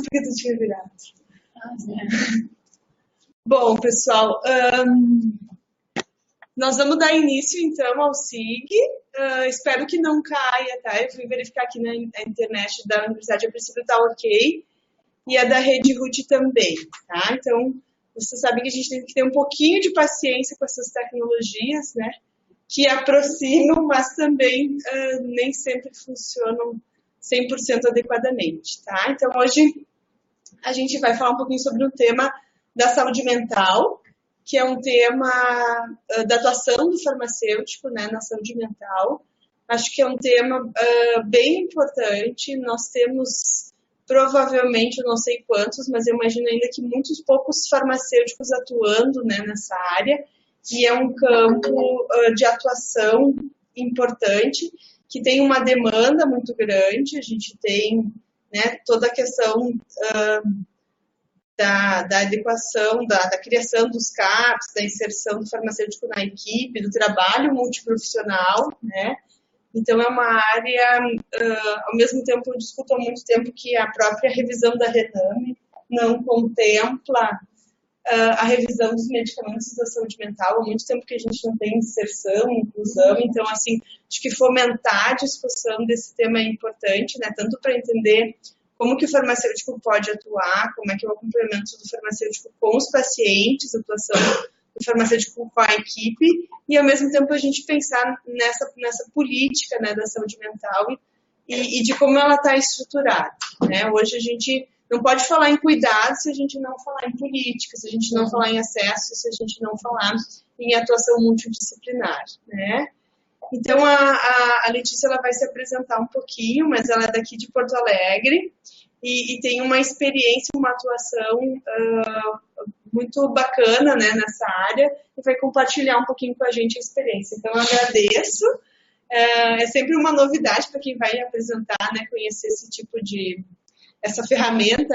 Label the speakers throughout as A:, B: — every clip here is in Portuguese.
A: porque tu tinha virado. Bom, pessoal, nós vamos dar início, então, ao SIG. Espero que não caia, tá? Eu fui verificar aqui na internet da Universidade, a princípio tá ok. E a da Rede RUT também, tá? Então, você sabe que a gente tem que ter um pouquinho de paciência com essas tecnologias, né? Que aproximam, mas também nem sempre funcionam 100% adequadamente, tá? Então, hoje a gente vai falar um pouquinho sobre o tema da saúde mental, que é um tema da atuação do farmacêutico, né, na saúde mental. Acho que é um tema bem importante. Nós temos, provavelmente, eu não sei quantos, mas eu imagino ainda que muitos poucos farmacêuticos atuando, né, nessa área, e é um campo de atuação importante, que tem uma demanda muito grande. A gente tem, né, toda a questão da adequação, da criação dos CAPs, da inserção do farmacêutico na equipe, do trabalho multiprofissional, né? Então, é uma área, ao mesmo tempo, eu discuto há muito tempo que a própria revisão da RENAME não contempla a revisão dos medicamentos da saúde mental. Há muito tempo que a gente não tem inserção, inclusão. Então, assim, acho que fomentar a discussão desse tema é importante, né? Tanto para entender como que o farmacêutico pode atuar, como é que é o complemento do farmacêutico com os pacientes, a atuação do farmacêutico com a equipe, e ao mesmo tempo a gente pensar nessa política, né, da saúde mental e de como ela está estruturada, né? Hoje a gente não pode falar em cuidado se a gente não falar em política, se a gente não falar em acesso, se a gente não falar em atuação multidisciplinar, né? Então, a Letícia ela vai se apresentar um pouquinho, mas ela é daqui de Porto Alegre e tem uma experiência, uma atuação muito bacana, né, nessa área, e vai compartilhar um pouquinho com a gente a experiência. Então, eu agradeço. É sempre uma novidade para quem vai apresentar, né, conhecer esse tipo de... essa ferramenta,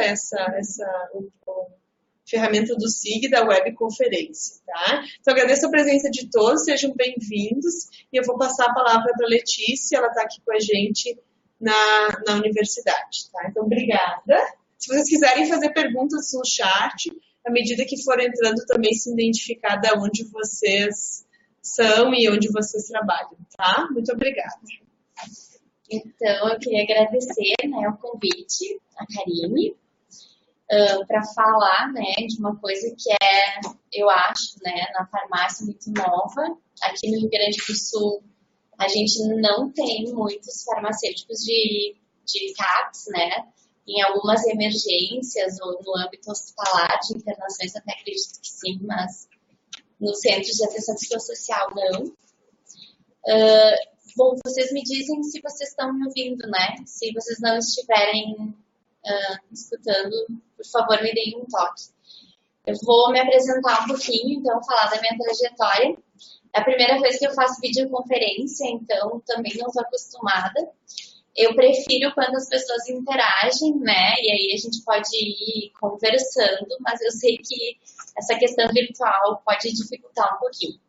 A: ferramenta do SIG, da webconferência, tá? Então, agradeço a presença de todos, sejam bem-vindos, e eu vou passar a palavra para a Letícia, ela está aqui com a gente na universidade, tá? Então, obrigada. Se vocês quiserem fazer perguntas no chat, à medida que for entrando, também se identificar de onde vocês são e onde vocês trabalham, tá? Muito obrigada.
B: Então, eu queria agradecer, né, o convite, a Karine, para falar, né, de uma coisa que eu acho, né, na farmácia muito nova. Aqui no Rio Grande do Sul, a gente não tem muitos farmacêuticos de CAPs, né, em algumas emergências ou no âmbito hospitalar de internações, até acredito que sim, mas no centro de atenção psicossocial não. Bom, vocês me dizem se vocês estão me ouvindo, né, se vocês não estiverem escutando, por favor, me deem um toque. Eu vou me apresentar um pouquinho, então, falar da minha trajetória. É a primeira vez que eu faço videoconferência, então também não estou acostumada. Eu prefiro quando as pessoas interagem, né? E aí a gente pode ir conversando, mas eu sei que essa questão virtual pode dificultar um pouquinho.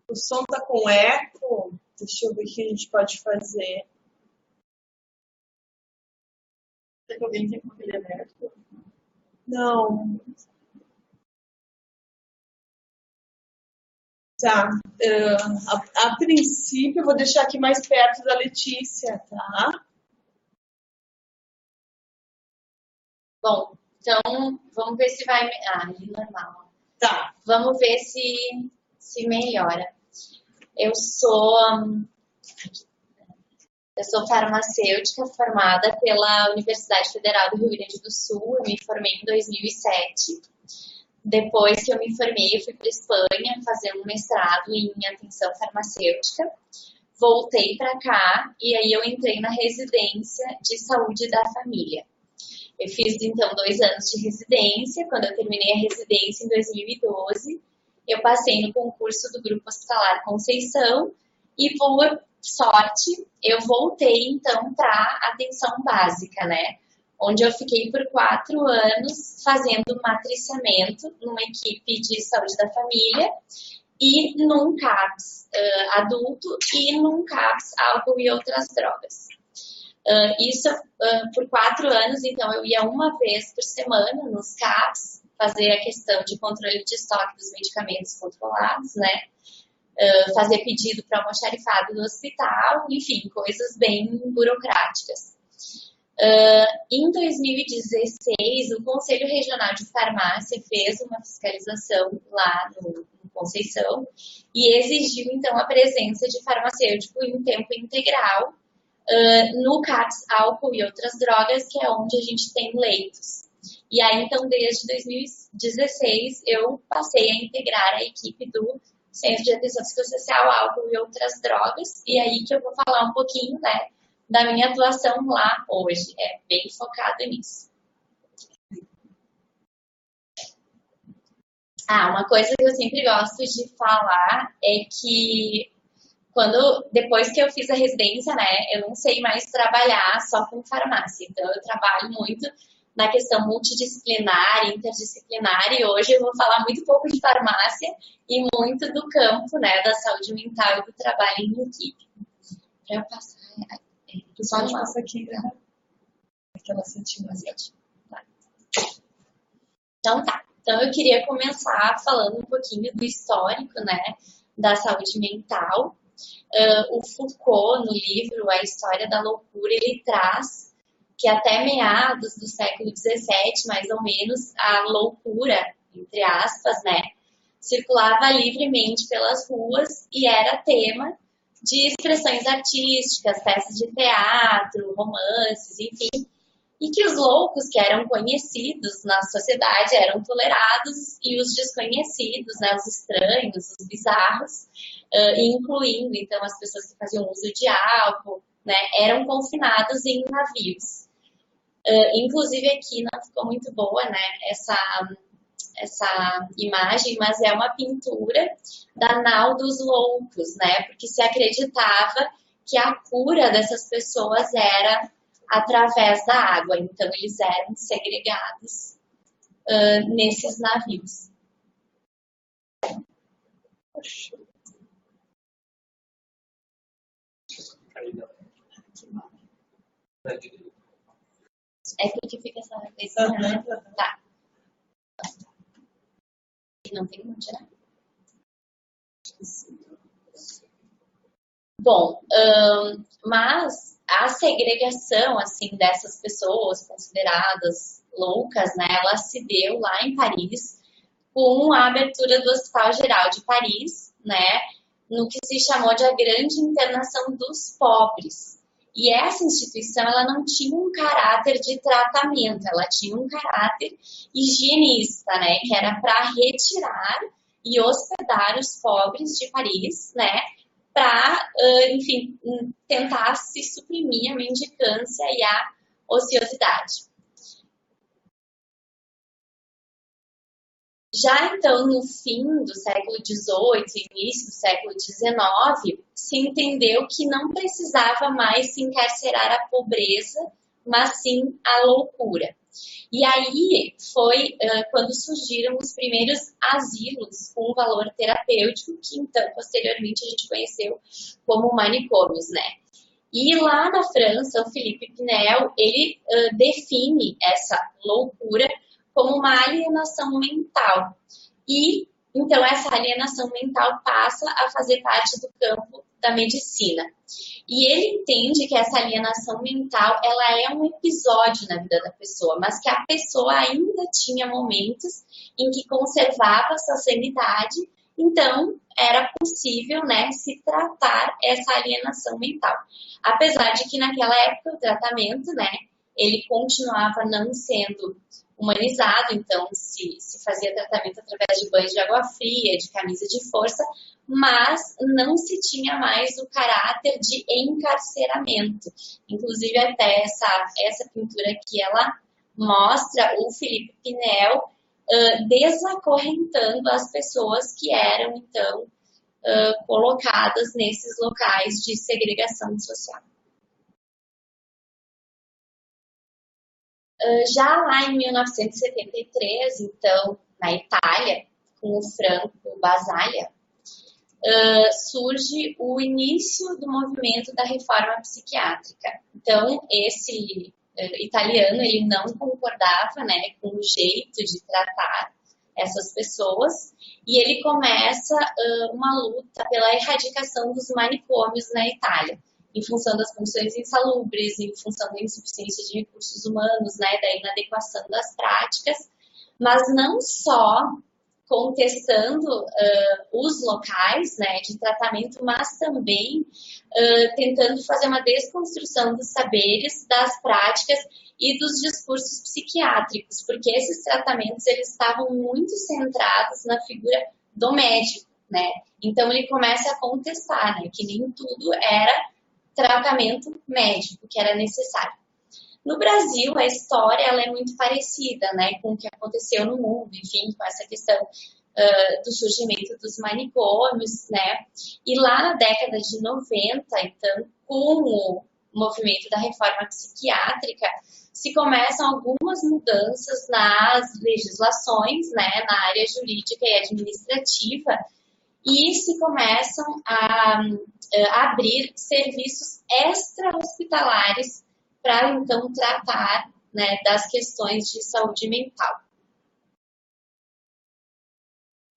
A: O som está com eco. Deixa eu ver o que a gente pode fazer. Será que alguém tem controle aberto? Não. Tá. A princípio, eu vou deixar aqui mais perto da Letícia, tá?
B: Bom, então, vamos ver se vai... normal.
A: Tá.
B: Vamos ver se melhora. Eu sou farmacêutica formada pela Universidade Federal do Rio Grande do Sul. Eu me formei em 2007. Depois que eu me formei, eu fui para a Espanha fazer um mestrado em atenção farmacêutica. Voltei para cá e aí eu entrei na residência de saúde da família. Eu fiz, então, 2 anos de residência. Quando eu terminei a residência em 2012, eu passei no concurso do Grupo Hospitalar Conceição e, por sorte, eu voltei, então, para atenção básica, né? Onde eu fiquei por 4 anos fazendo matriciamento numa equipe de saúde da família e num CAPS adulto e num CAPS álcool e outras drogas. Isso por 4 anos, então eu ia uma vez por semana nos CAPS, fazer a questão de controle de estoque dos medicamentos controlados, né? Fazer pedido para almoxarifado no hospital, enfim, coisas bem burocráticas. Em 2016, o Conselho Regional de Farmácia fez uma fiscalização lá no Conceição e exigiu, então, a presença de farmacêutico em tempo integral no CAPS álcool e outras drogas, que é onde a gente tem leitos. E aí, então, desde 2016, eu passei a integrar a equipe do Centro de Atenção Psicossocial, Álcool e Outras Drogas, e aí que eu vou falar um pouquinho, né, da minha atuação lá hoje, é bem focada nisso. Uma coisa que eu sempre gosto de falar é que depois que eu fiz a residência, né, eu não sei mais trabalhar só com farmácia, então eu trabalho muito na questão multidisciplinar, interdisciplinar, e hoje eu vou falar muito pouco de farmácia e muito do campo, né, da saúde mental e do trabalho em equipe. Para eu passar...
A: Pode passar aqui, né? Aquela setinha.
B: Tá. Então tá. Então eu queria começar falando um pouquinho do histórico, né, da saúde mental. O Foucault, no livro A História da Loucura, ele traz que até meados do século XVII, mais ou menos, a loucura, entre aspas, né, circulava livremente pelas ruas e era tema de expressões artísticas, peças de teatro, romances, enfim, e que os loucos que eram conhecidos na sociedade eram tolerados e os desconhecidos, né, os estranhos, os bizarros, incluindo, então, as pessoas que faziam uso de álcool, né, eram confinados em navios. Inclusive aqui não ficou muito boa, né, essa imagem, mas é uma pintura da nau dos loucos, né, porque se acreditava que a cura dessas pessoas era através da água, então eles eram segregados nesses navios. É porque fica essa vez. Tá. Não tem onde, né? Bom, mas a segregação, assim, dessas pessoas consideradas loucas, né, ela se deu lá em Paris com a abertura do Hospital Geral de Paris, né, no que se chamou de a Grande Internação dos Pobres. E essa instituição, ela não tinha um caráter de tratamento, ela tinha um caráter higienista, né, que era para retirar e hospedar os pobres de Paris, né, para, enfim, tentar se suprimir a mendicância e a ociosidade. Já então, no fim do século XVIII, início do século XIX, se entendeu que não precisava mais se encarcerar a pobreza, mas sim a loucura. E aí foi quando surgiram os primeiros asilos com valor terapêutico, que então, posteriormente, a gente conheceu como manicômios, né? E lá na França, o Philippe Pinel, ele define essa loucura como uma alienação mental. E, então, essa alienação mental passa a fazer parte do campo da medicina. E ele entende que essa alienação mental, ela é um episódio na vida da pessoa, mas que a pessoa ainda tinha momentos em que conservava sua sanidade, então era possível, né, se tratar essa alienação mental. Apesar de que naquela época o tratamento, né, ele continuava não sendo humanizado, então se fazia tratamento através de banhos de água fria, de camisa de força, mas não se tinha mais o caráter de encarceramento. Inclusive até essa pintura aqui, ela mostra o Philippe Pinel desacorrentando as pessoas que eram, então, colocadas nesses locais de segregação social. Já lá em 1973, então, na Itália, com o Franco Basaglia, surge o início do movimento da reforma psiquiátrica. Então, esse italiano, ele não concordava, né, com o jeito de tratar essas pessoas, e ele começa uma luta pela erradicação dos manicômios na Itália, em função das condições insalubres, em função da insuficiência de recursos humanos, né, da inadequação das práticas, mas não só contestando os locais, né, de tratamento, mas também tentando fazer uma desconstrução dos saberes, das práticas e dos discursos psiquiátricos, porque esses tratamentos eles estavam muito centrados na figura do médico, né? Então ele começa a contestar, né, que nem tudo era tratamento médico que era necessário. No Brasil, a história ela é muito parecida, né, com o que aconteceu no mundo, enfim, com essa questão do surgimento dos manicômios, né, e lá na década de 90, então, com o movimento da reforma psiquiátrica, se começam algumas mudanças nas legislações, né, na área jurídica e administrativa, e se começam a abrir serviços extra-hospitalares para, então, tratar, né, das questões de saúde mental.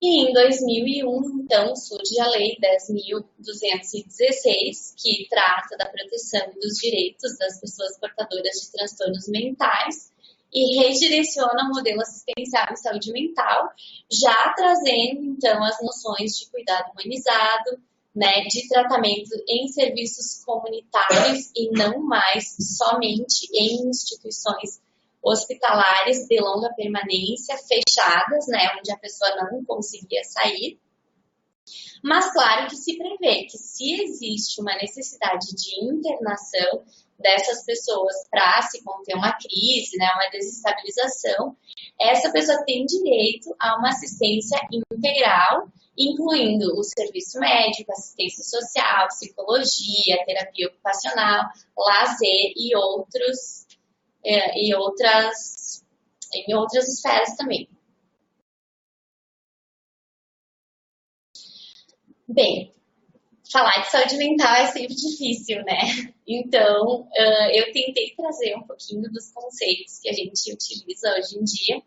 B: E em 2001, então, surge a Lei 10.216, que trata da proteção dos direitos das pessoas portadoras de transtornos mentais e redireciona o modelo assistencial em saúde mental, já trazendo, então, as noções de cuidado humanizado, né, de tratamento em serviços comunitários e não mais somente em instituições hospitalares de longa permanência, fechadas, né, onde a pessoa não conseguia sair. Mas claro que se prevê que se existe uma necessidade de internação dessas pessoas para se conter uma crise, né, uma desestabilização, essa pessoa tem direito a uma assistência integral, incluindo o serviço médico, assistência social, psicologia, terapia ocupacional, lazer e em outras esferas também. Bem, falar de saúde mental é sempre difícil, né? Então, eu tentei trazer um pouquinho dos conceitos que a gente utiliza hoje em dia.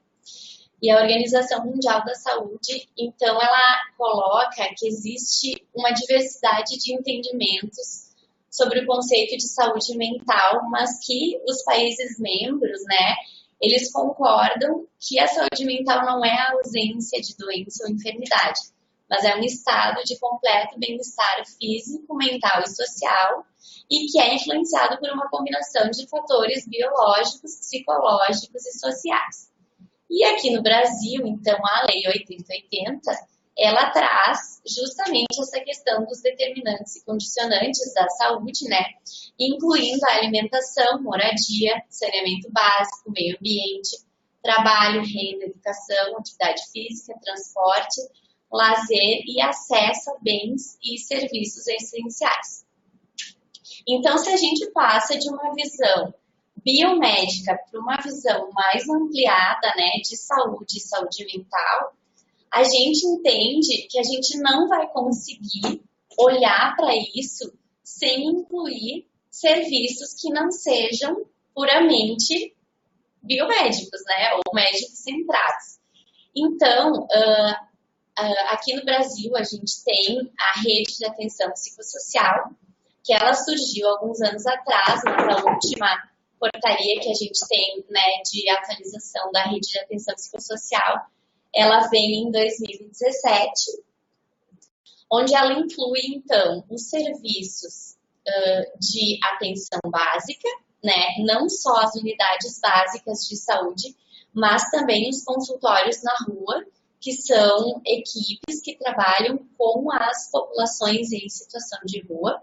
B: E a Organização Mundial da Saúde, então, ela coloca que existe uma diversidade de entendimentos sobre o conceito de saúde mental, mas que os países membros, né, eles concordam que a saúde mental não é a ausência de doença ou enfermidade, mas é um estado de completo bem-estar físico, mental e social, e que é influenciado por uma combinação de fatores biológicos, psicológicos e sociais. E aqui no Brasil, então, a Lei 8080, ela traz justamente essa questão dos determinantes e condicionantes da saúde, né? Incluindo a alimentação, moradia, saneamento básico, meio ambiente, trabalho, renda, educação, atividade física, transporte, lazer e acesso a bens e serviços essenciais. Então, se a gente passa de uma visão biomédica para uma visão mais ampliada, né, de saúde e saúde mental, a gente entende que a gente não vai conseguir olhar para isso sem incluir serviços que não sejam puramente biomédicos, né, ou médicos centrados. Então, aqui no Brasil, a gente tem a rede de atenção psicossocial, que ela surgiu alguns anos atrás, mas a última portaria que a gente tem, né, de atualização da rede de atenção psicossocial, ela vem em 2017, onde ela inclui, então, os serviços de atenção básica, né, não só as unidades básicas de saúde, mas também os consultórios na rua, que são equipes que trabalham com as populações em situação de rua.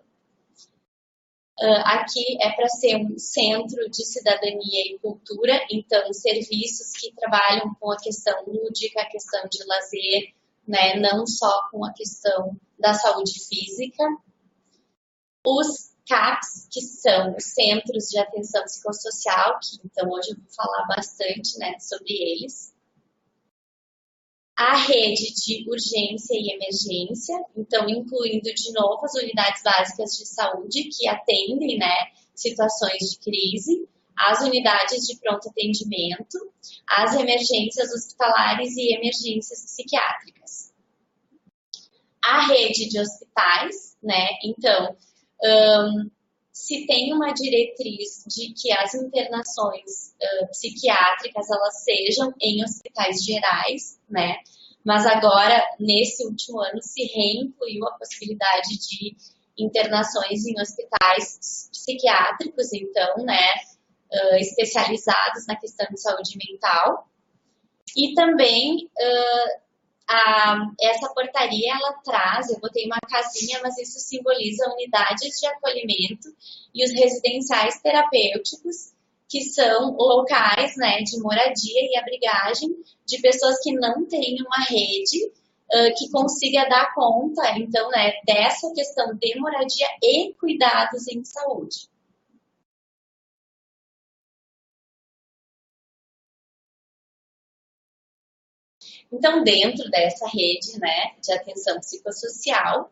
B: Aqui é para ser um centro de cidadania e cultura, então serviços que trabalham com a questão lúdica, a questão de lazer, né, não só com a questão da saúde física. Os CAPs, que são os Centros de Atenção Psicossocial, que então hoje eu vou falar bastante, né, sobre eles. A rede de urgência e emergência, então incluindo de novo as unidades básicas de saúde que atendem, né, situações de crise, as unidades de pronto atendimento, as emergências hospitalares e emergências psiquiátricas. A rede de hospitais, né, então, se tem uma diretriz de que as internações psiquiátricas elas sejam em hospitais gerais, né? Mas agora, nesse último ano, se reincluiu a possibilidade de internações em hospitais psiquiátricos, então, né, especializados na questão de saúde mental. E também essa portaria, ela traz, eu botei uma casinha, mas isso simboliza unidades de acolhimento e os residenciais terapêuticos, que são locais, né, de moradia e abrigagem de pessoas que não têm uma rede que consiga dar conta, então, né, dessa questão de moradia e cuidados em saúde. Então, dentro dessa rede, né, de atenção psicossocial,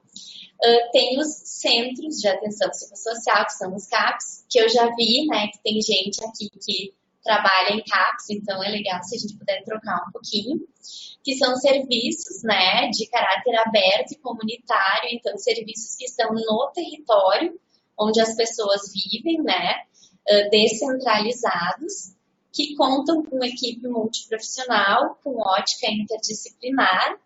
B: tem os centros de atenção psicossocial, que são os CAPs, que eu já vi, né, que tem gente aqui que trabalha em CAPs, então é legal se a gente puder trocar um pouquinho, que são serviços, né, de caráter aberto e comunitário, então serviços que estão no território onde as pessoas vivem, né, descentralizados, que contam com equipe multiprofissional, com ótica interdisciplinar,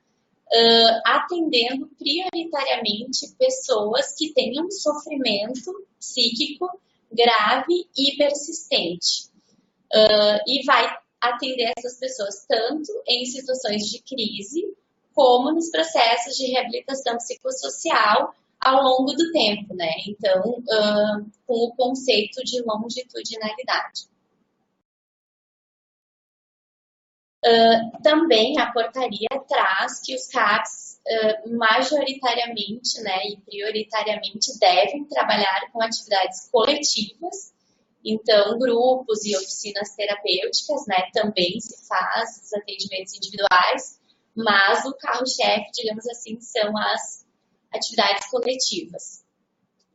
B: atendendo prioritariamente pessoas que têm um sofrimento psíquico grave e persistente. E vai atender essas pessoas tanto em situações de crise, como nos processos de reabilitação psicossocial ao longo do tempo, né? Então, com o conceito de longitudinalidade. Também a portaria traz que os CAPs majoritariamente, né, e prioritariamente devem trabalhar com atividades coletivas, então grupos e oficinas terapêuticas, né, também se faz os atendimentos individuais, mas o carro-chefe, digamos assim, são as atividades coletivas.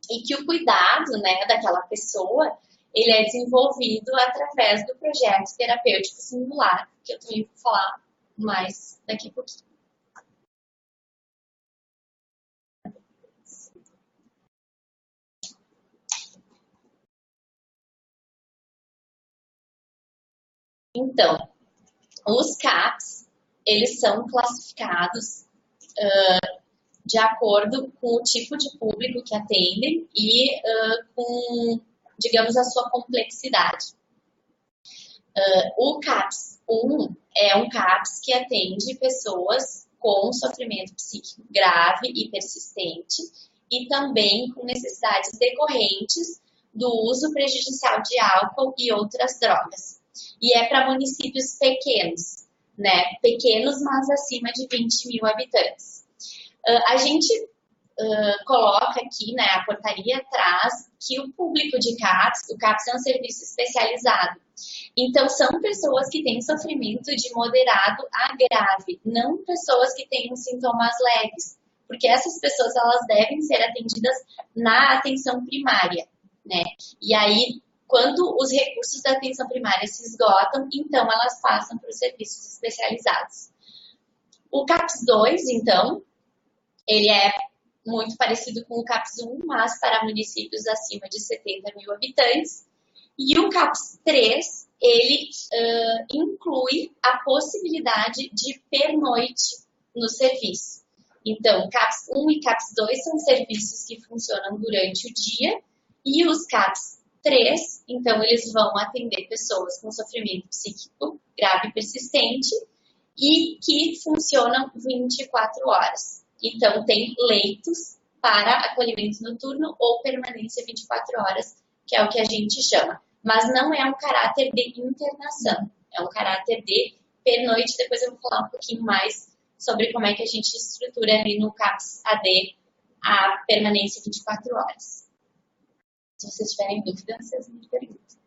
B: E que o cuidado, né, daquela pessoa ele é desenvolvido através do projeto terapêutico singular, que eu também vou falar mais daqui a pouquinho. Então, os CAPs, eles são classificados de acordo com o tipo de público que atendem e com, digamos, a sua complexidade. O CAPS 1 é um CAPS que atende pessoas com sofrimento psíquico grave e persistente e também com necessidades decorrentes do uso prejudicial de álcool e outras drogas. E é para municípios pequenos, né? Pequenos, mas acima de 20 mil habitantes. A gente coloca aqui, né, a portaria traz que o público de CAPS, o CAPS é um serviço especializado. Então, são pessoas que têm sofrimento de moderado a grave, não pessoas que têm sintomas leves, porque essas pessoas, elas devem ser atendidas na atenção primária, né? E aí, quando os recursos da atenção primária se esgotam, então elas passam para os serviços especializados. O CAPS 2, então, ele é muito parecido com o CAPS 1, mas para municípios acima de 70 mil habitantes. E o CAPS 3, ele inclui a possibilidade de pernoite no serviço. Então, CAPS 1 e CAPS 2 são serviços que funcionam durante o dia, e os CAPS 3, então, eles vão atender pessoas com sofrimento psíquico grave e persistente e que funcionam 24 horas. Então, tem leitos para acolhimento noturno ou permanência 24 horas, que é o que a gente chama. Mas não é um caráter de internação, é um caráter de pernoite. Depois eu vou falar um pouquinho mais sobre como é que a gente estrutura ali no CAPS AD a permanência 24 horas. Se vocês tiverem dúvida, vocês me perguntam.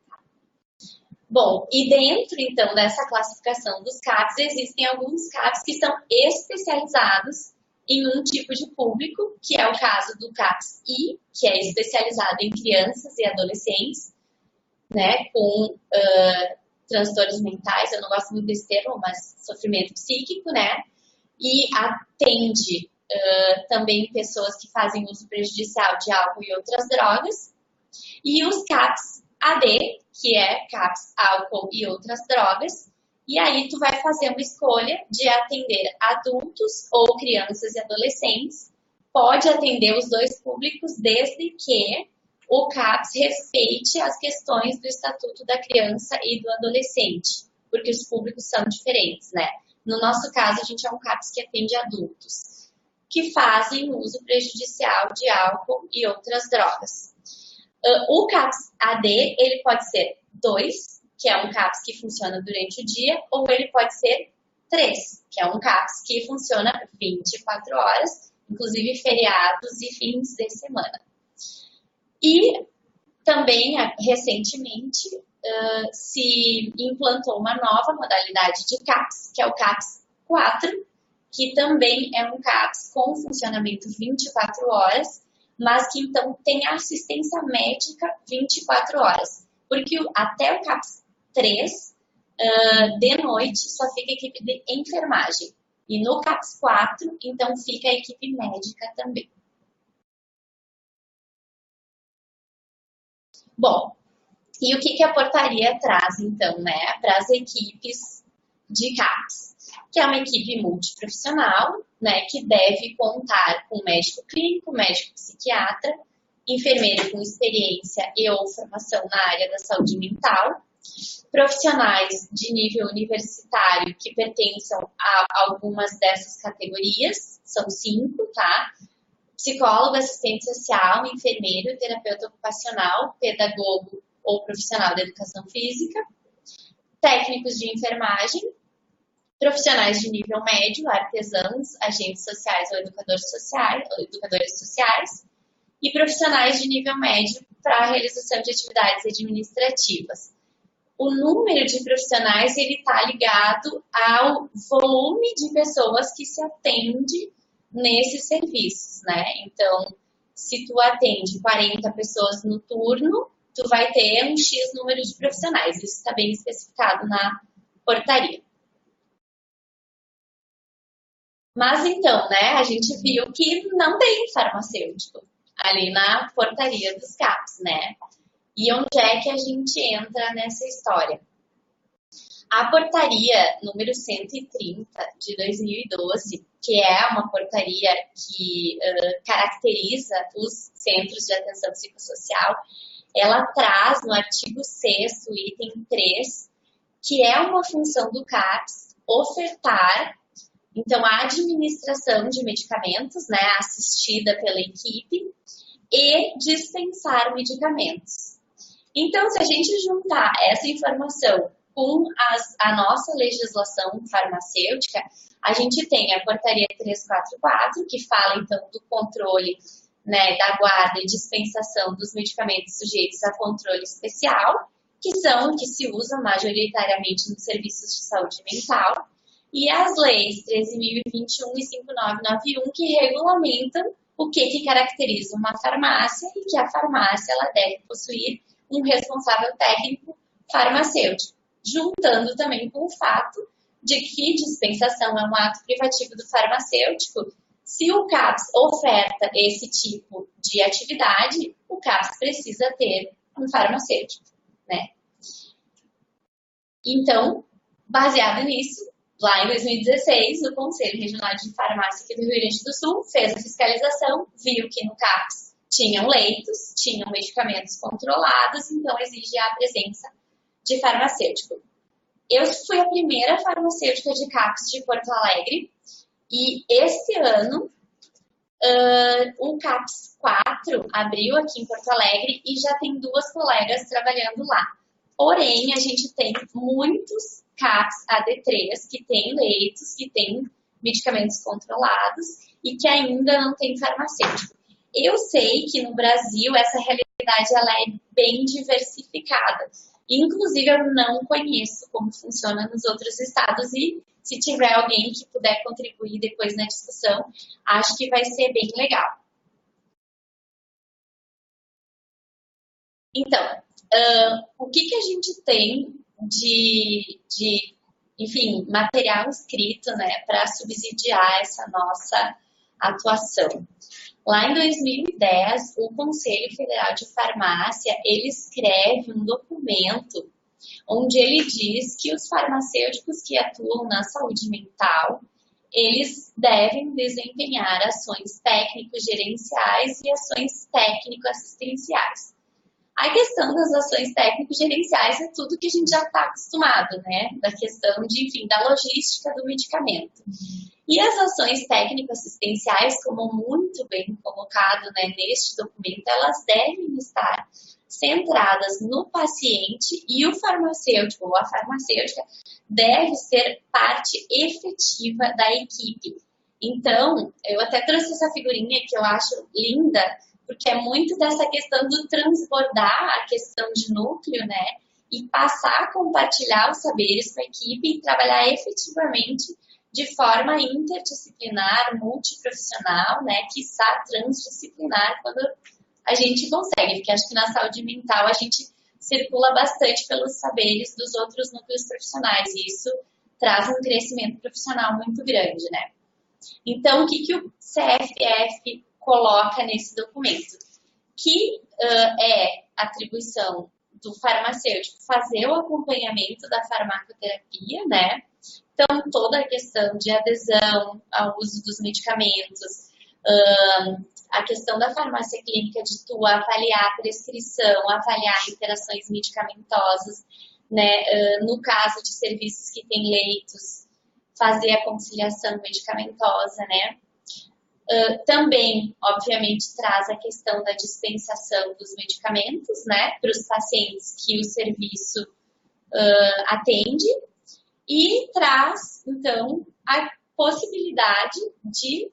B: Bom, e dentro, então, dessa classificação dos CAPs, existem alguns CAPs que são especializados em um tipo de público, que é o caso do CAPS-I, que é especializado em crianças e adolescentes, né, com transtornos mentais, eu não gosto muito desse termo, mas sofrimento psíquico, né, e atende também pessoas que fazem uso prejudicial de álcool e outras drogas, e os CAPS-AD, que é CAPS, álcool e outras drogas, e aí tu vai fazer uma escolha de atender adultos ou crianças e adolescentes, pode atender os dois públicos desde que o CAPS respeite as questões do Estatuto da Criança e do Adolescente, porque os públicos são diferentes, né? No nosso caso, a gente é um CAPS que atende adultos, que fazem uso prejudicial de álcool e outras drogas. O CAPS-AD, ele pode ser 2, que é um CAPS que funciona durante o dia, ou ele pode ser 3, que é um CAPS que funciona 24 horas, inclusive feriados e fins de semana. E também, recentemente, se implantou uma nova modalidade de CAPS, que é o CAPS-4, que também é um CAPS com funcionamento 24 horas, mas que então tem assistência médica 24 horas. Porque até o CAPS-3, de noite, só fica a equipe de enfermagem. E no CAPS-4, então, fica a equipe médica também. Bom, e o que a portaria traz, então, né, para as equipes de CAPS? Que é uma equipe multiprofissional, né, que deve contar com médico clínico, médico psiquiatra, enfermeiro com experiência e ou formação na área da saúde mental, profissionais de nível universitário que pertençam a algumas dessas categorias, são 5, tá? Psicólogo, assistente social, enfermeiro, terapeuta ocupacional, pedagogo ou profissional da educação física, técnicos de enfermagem, profissionais de nível médio, artesãos, agentes sociais ou educadores sociais, e profissionais de nível médio para a realização de atividades administrativas. O número de profissionais ele está ligado ao volume de pessoas que se atende nesses serviços, né? Então, se tu atende 40 pessoas no turno, tu vai ter um X número de profissionais. Isso está bem especificado na portaria. Mas então, né, a gente viu que não tem farmacêutico ali na portaria dos CAPs, né? E onde é que a gente entra nessa história? A portaria número 130 de 2012, que é uma portaria que caracteriza os centros de atenção psicossocial, ela traz no artigo 6º, item 3, que é uma função do CAPS ofertar, então, a administração de medicamentos, né, assistida pela equipe, e dispensar medicamentos. Então, se a gente juntar essa informação com a nossa legislação farmacêutica, a gente tem a portaria 344, que fala, então, do controle, né, da guarda e dispensação dos medicamentos sujeitos a controle especial, que se usam majoritariamente nos serviços de saúde mental, e as leis 13.021 e 5.991, que regulamentam o que caracteriza uma farmácia e que a farmácia ela deve possuir um responsável técnico farmacêutico, juntando também com o fato de que dispensação é um ato privativo do farmacêutico. Se o CAPS oferta esse tipo de atividade, o CAPS precisa ter um farmacêutico, né? Então, baseado nisso, lá em 2016, o Conselho Regional de Farmácia aqui do Rio Grande do Sul fez a fiscalização, viu que no CAPS tinham leitos, tinham medicamentos controlados, então exige a presença de farmacêutico. Eu fui a primeira farmacêutica de CAPS de Porto Alegre e este ano o CAPS 4 abriu aqui em Porto Alegre e já tem 2 colegas trabalhando lá. Porém, a gente tem muitos CAPS AD3 que têm leitos, que têm medicamentos controlados e que ainda não tem farmacêutico. Eu sei que no Brasil essa realidade ela é bem diversificada. Inclusive, eu não conheço como funciona nos outros estados e se tiver alguém que puder contribuir depois na discussão, acho que vai ser bem legal. Então, o que a gente tem enfim, material escrito, né, para subsidiar essa nossa atuação? Lá em 2010, o Conselho Federal de Farmácia, ele escreve um documento onde ele diz que os farmacêuticos que atuam na saúde mental, eles devem desempenhar ações técnico-gerenciais e ações técnico-assistenciais. A questão das ações técnico-gerenciais é tudo que a gente já está acostumado, né? Da questão de, enfim, da logística do medicamento. E as ações técnico-assistenciais, como muito bem colocado, né, neste documento, elas devem estar centradas no paciente e o farmacêutico ou a farmacêutica deve ser parte efetiva da equipe. Então, eu até trouxe essa figurinha que eu acho linda, porque é muito dessa questão do transbordar a questão de núcleo, né? E passar a compartilhar os saberes com a equipe e trabalhar efetivamente de forma interdisciplinar, multiprofissional, né? Quiçá transdisciplinar, quando a gente consegue, porque acho que na saúde mental a gente circula bastante pelos saberes dos outros núcleos profissionais e isso traz um crescimento profissional muito grande, né? Então, o que o CFF coloca nesse documento? Que é atribuição do farmacêutico fazer o acompanhamento da farmacoterapia, né? Então, toda a questão de adesão ao uso dos medicamentos, a questão da farmácia clínica de tu avaliar a prescrição, avaliar interações medicamentosas, né? No caso de serviços que têm leitos, fazer a conciliação medicamentosa, né? Também, obviamente, traz a questão da dispensação dos medicamentos, né, para os pacientes que o serviço atende e traz, então, a possibilidade de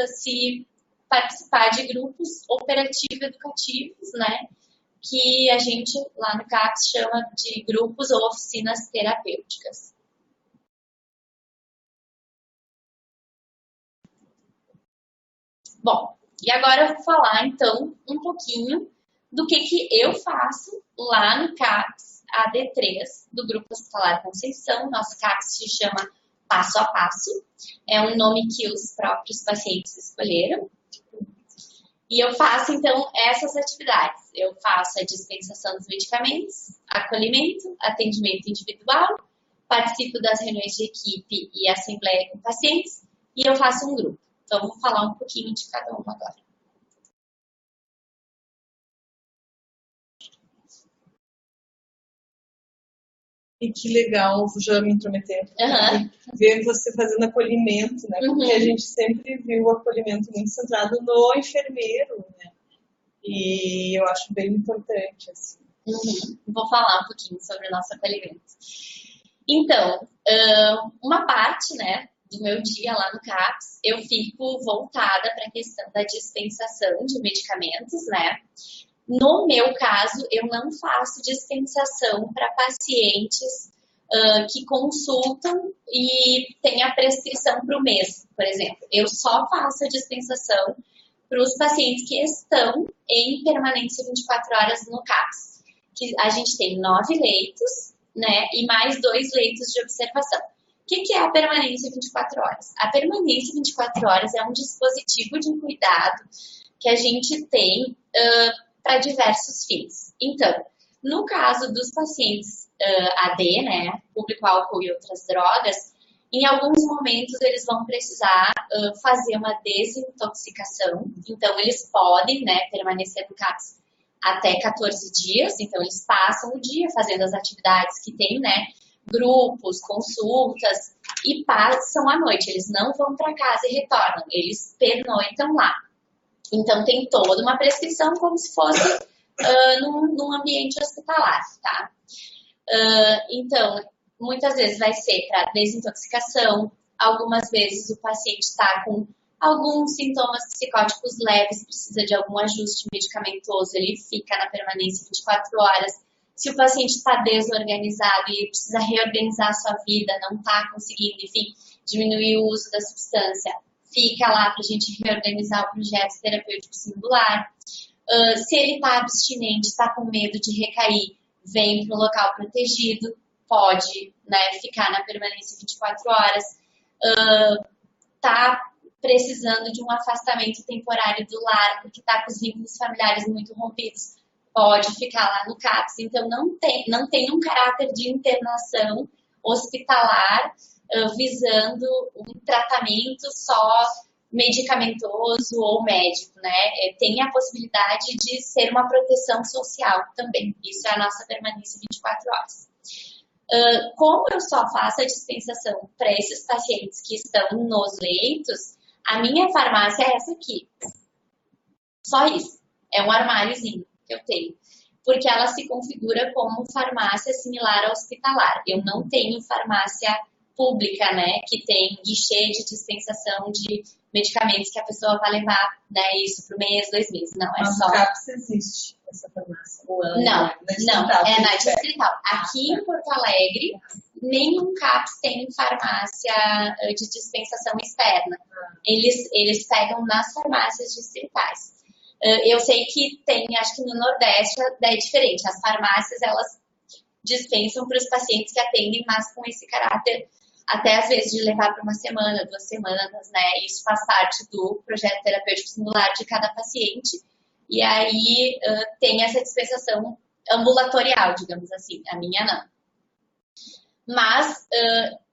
B: se participar de grupos operativo-educativos, né, que a gente lá no CAPS chama de grupos ou oficinas terapêuticas. Bom, e agora eu vou falar, então, um pouquinho do que eu faço lá no CAPS AD3 do Grupo Hospitalar Conceição. Nosso CAPS se chama Passo a Passo. É um nome que os próprios pacientes escolheram. E eu faço, então, essas atividades. Eu faço a dispensação dos medicamentos, acolhimento, atendimento individual, participo das reuniões de equipe e assembleia com pacientes e eu faço um grupo. Então, vou falar um pouquinho de cada um agora.
A: E que legal, já me intrometendo, ver você fazendo acolhimento, né? Porque a gente sempre viu o acolhimento muito centrado no enfermeiro, né? E eu acho bem importante, assim.
B: Vou falar um pouquinho sobre o nosso acolhimento. Então, uma parte, né, do meu dia lá no CAPS, eu fico voltada para a questão da dispensação de medicamentos, né? No meu caso, eu não faço dispensação para pacientes que consultam e têm a prescrição para o mês, por exemplo. Eu só faço a dispensação para os pacientes que estão em permanência 24 horas no CAPS. Que a gente tem 9 leitos, né, e mais 2 leitos de observação. O que é a permanência 24 horas? A permanência 24 horas é um dispositivo de cuidado que a gente tem para diversos fins. Então, no caso dos pacientes AD, né, público álcool e outras drogas, em alguns momentos eles vão precisar fazer uma desintoxicação. Então, eles podem, né, permanecer no CAPS até 14 dias. Então, eles passam o dia fazendo as atividades que tem, né, grupos, consultas, e passam a noite. Eles não vão para casa e retornam, eles pernoitam lá. Então, tem toda uma prescrição como se fosse num ambiente hospitalar, tá? Então, muitas vezes vai ser para desintoxicação, algumas vezes o paciente está com alguns sintomas psicóticos leves, precisa de algum ajuste medicamentoso, ele fica na permanência 24 horas se o paciente está desorganizado e precisa reorganizar a sua vida, não está conseguindo, enfim, diminuir o uso da substância, fica lá para a gente reorganizar o projeto terapêutico singular. Se ele está abstinente, está com medo de recair, vem para um local protegido, pode, né, ficar na permanência 24 horas. Está precisando de um afastamento temporário do lar, porque está com os vínculos familiares muito rompidos, pode ficar lá no CAPS. Então, não tem um caráter de internação hospitalar visando um tratamento só medicamentoso ou médico, né? Tem a possibilidade de ser uma proteção social também. Isso é a nossa permanência 24 horas. Como eu só faço a dispensação para esses pacientes que estão nos leitos, a minha farmácia é essa aqui. Só isso. É um armáriozinho que eu tenho. Porque ela se configura como farmácia similar à hospitalar. Eu não tenho farmácia pública, né, que tem guichê de dispensação de medicamentos que a pessoa vai levar, né, isso por mês, 2 meses. Não, é só...
A: No CAPS existe essa farmácia?
B: Não, é na distrital. Aqui em Porto Alegre, nenhum CAPS tem farmácia de dispensação externa. Eles pegam nas farmácias distritais. Eu sei que tem, acho que no Nordeste é diferente. As farmácias, elas dispensam para os pacientes que atendem, mas com esse caráter, até às vezes de levar para 1 semana, 2 semanas, né? Isso faz parte do projeto terapêutico singular de cada paciente. E aí tem essa dispensação ambulatorial, digamos assim. A minha não. Mas,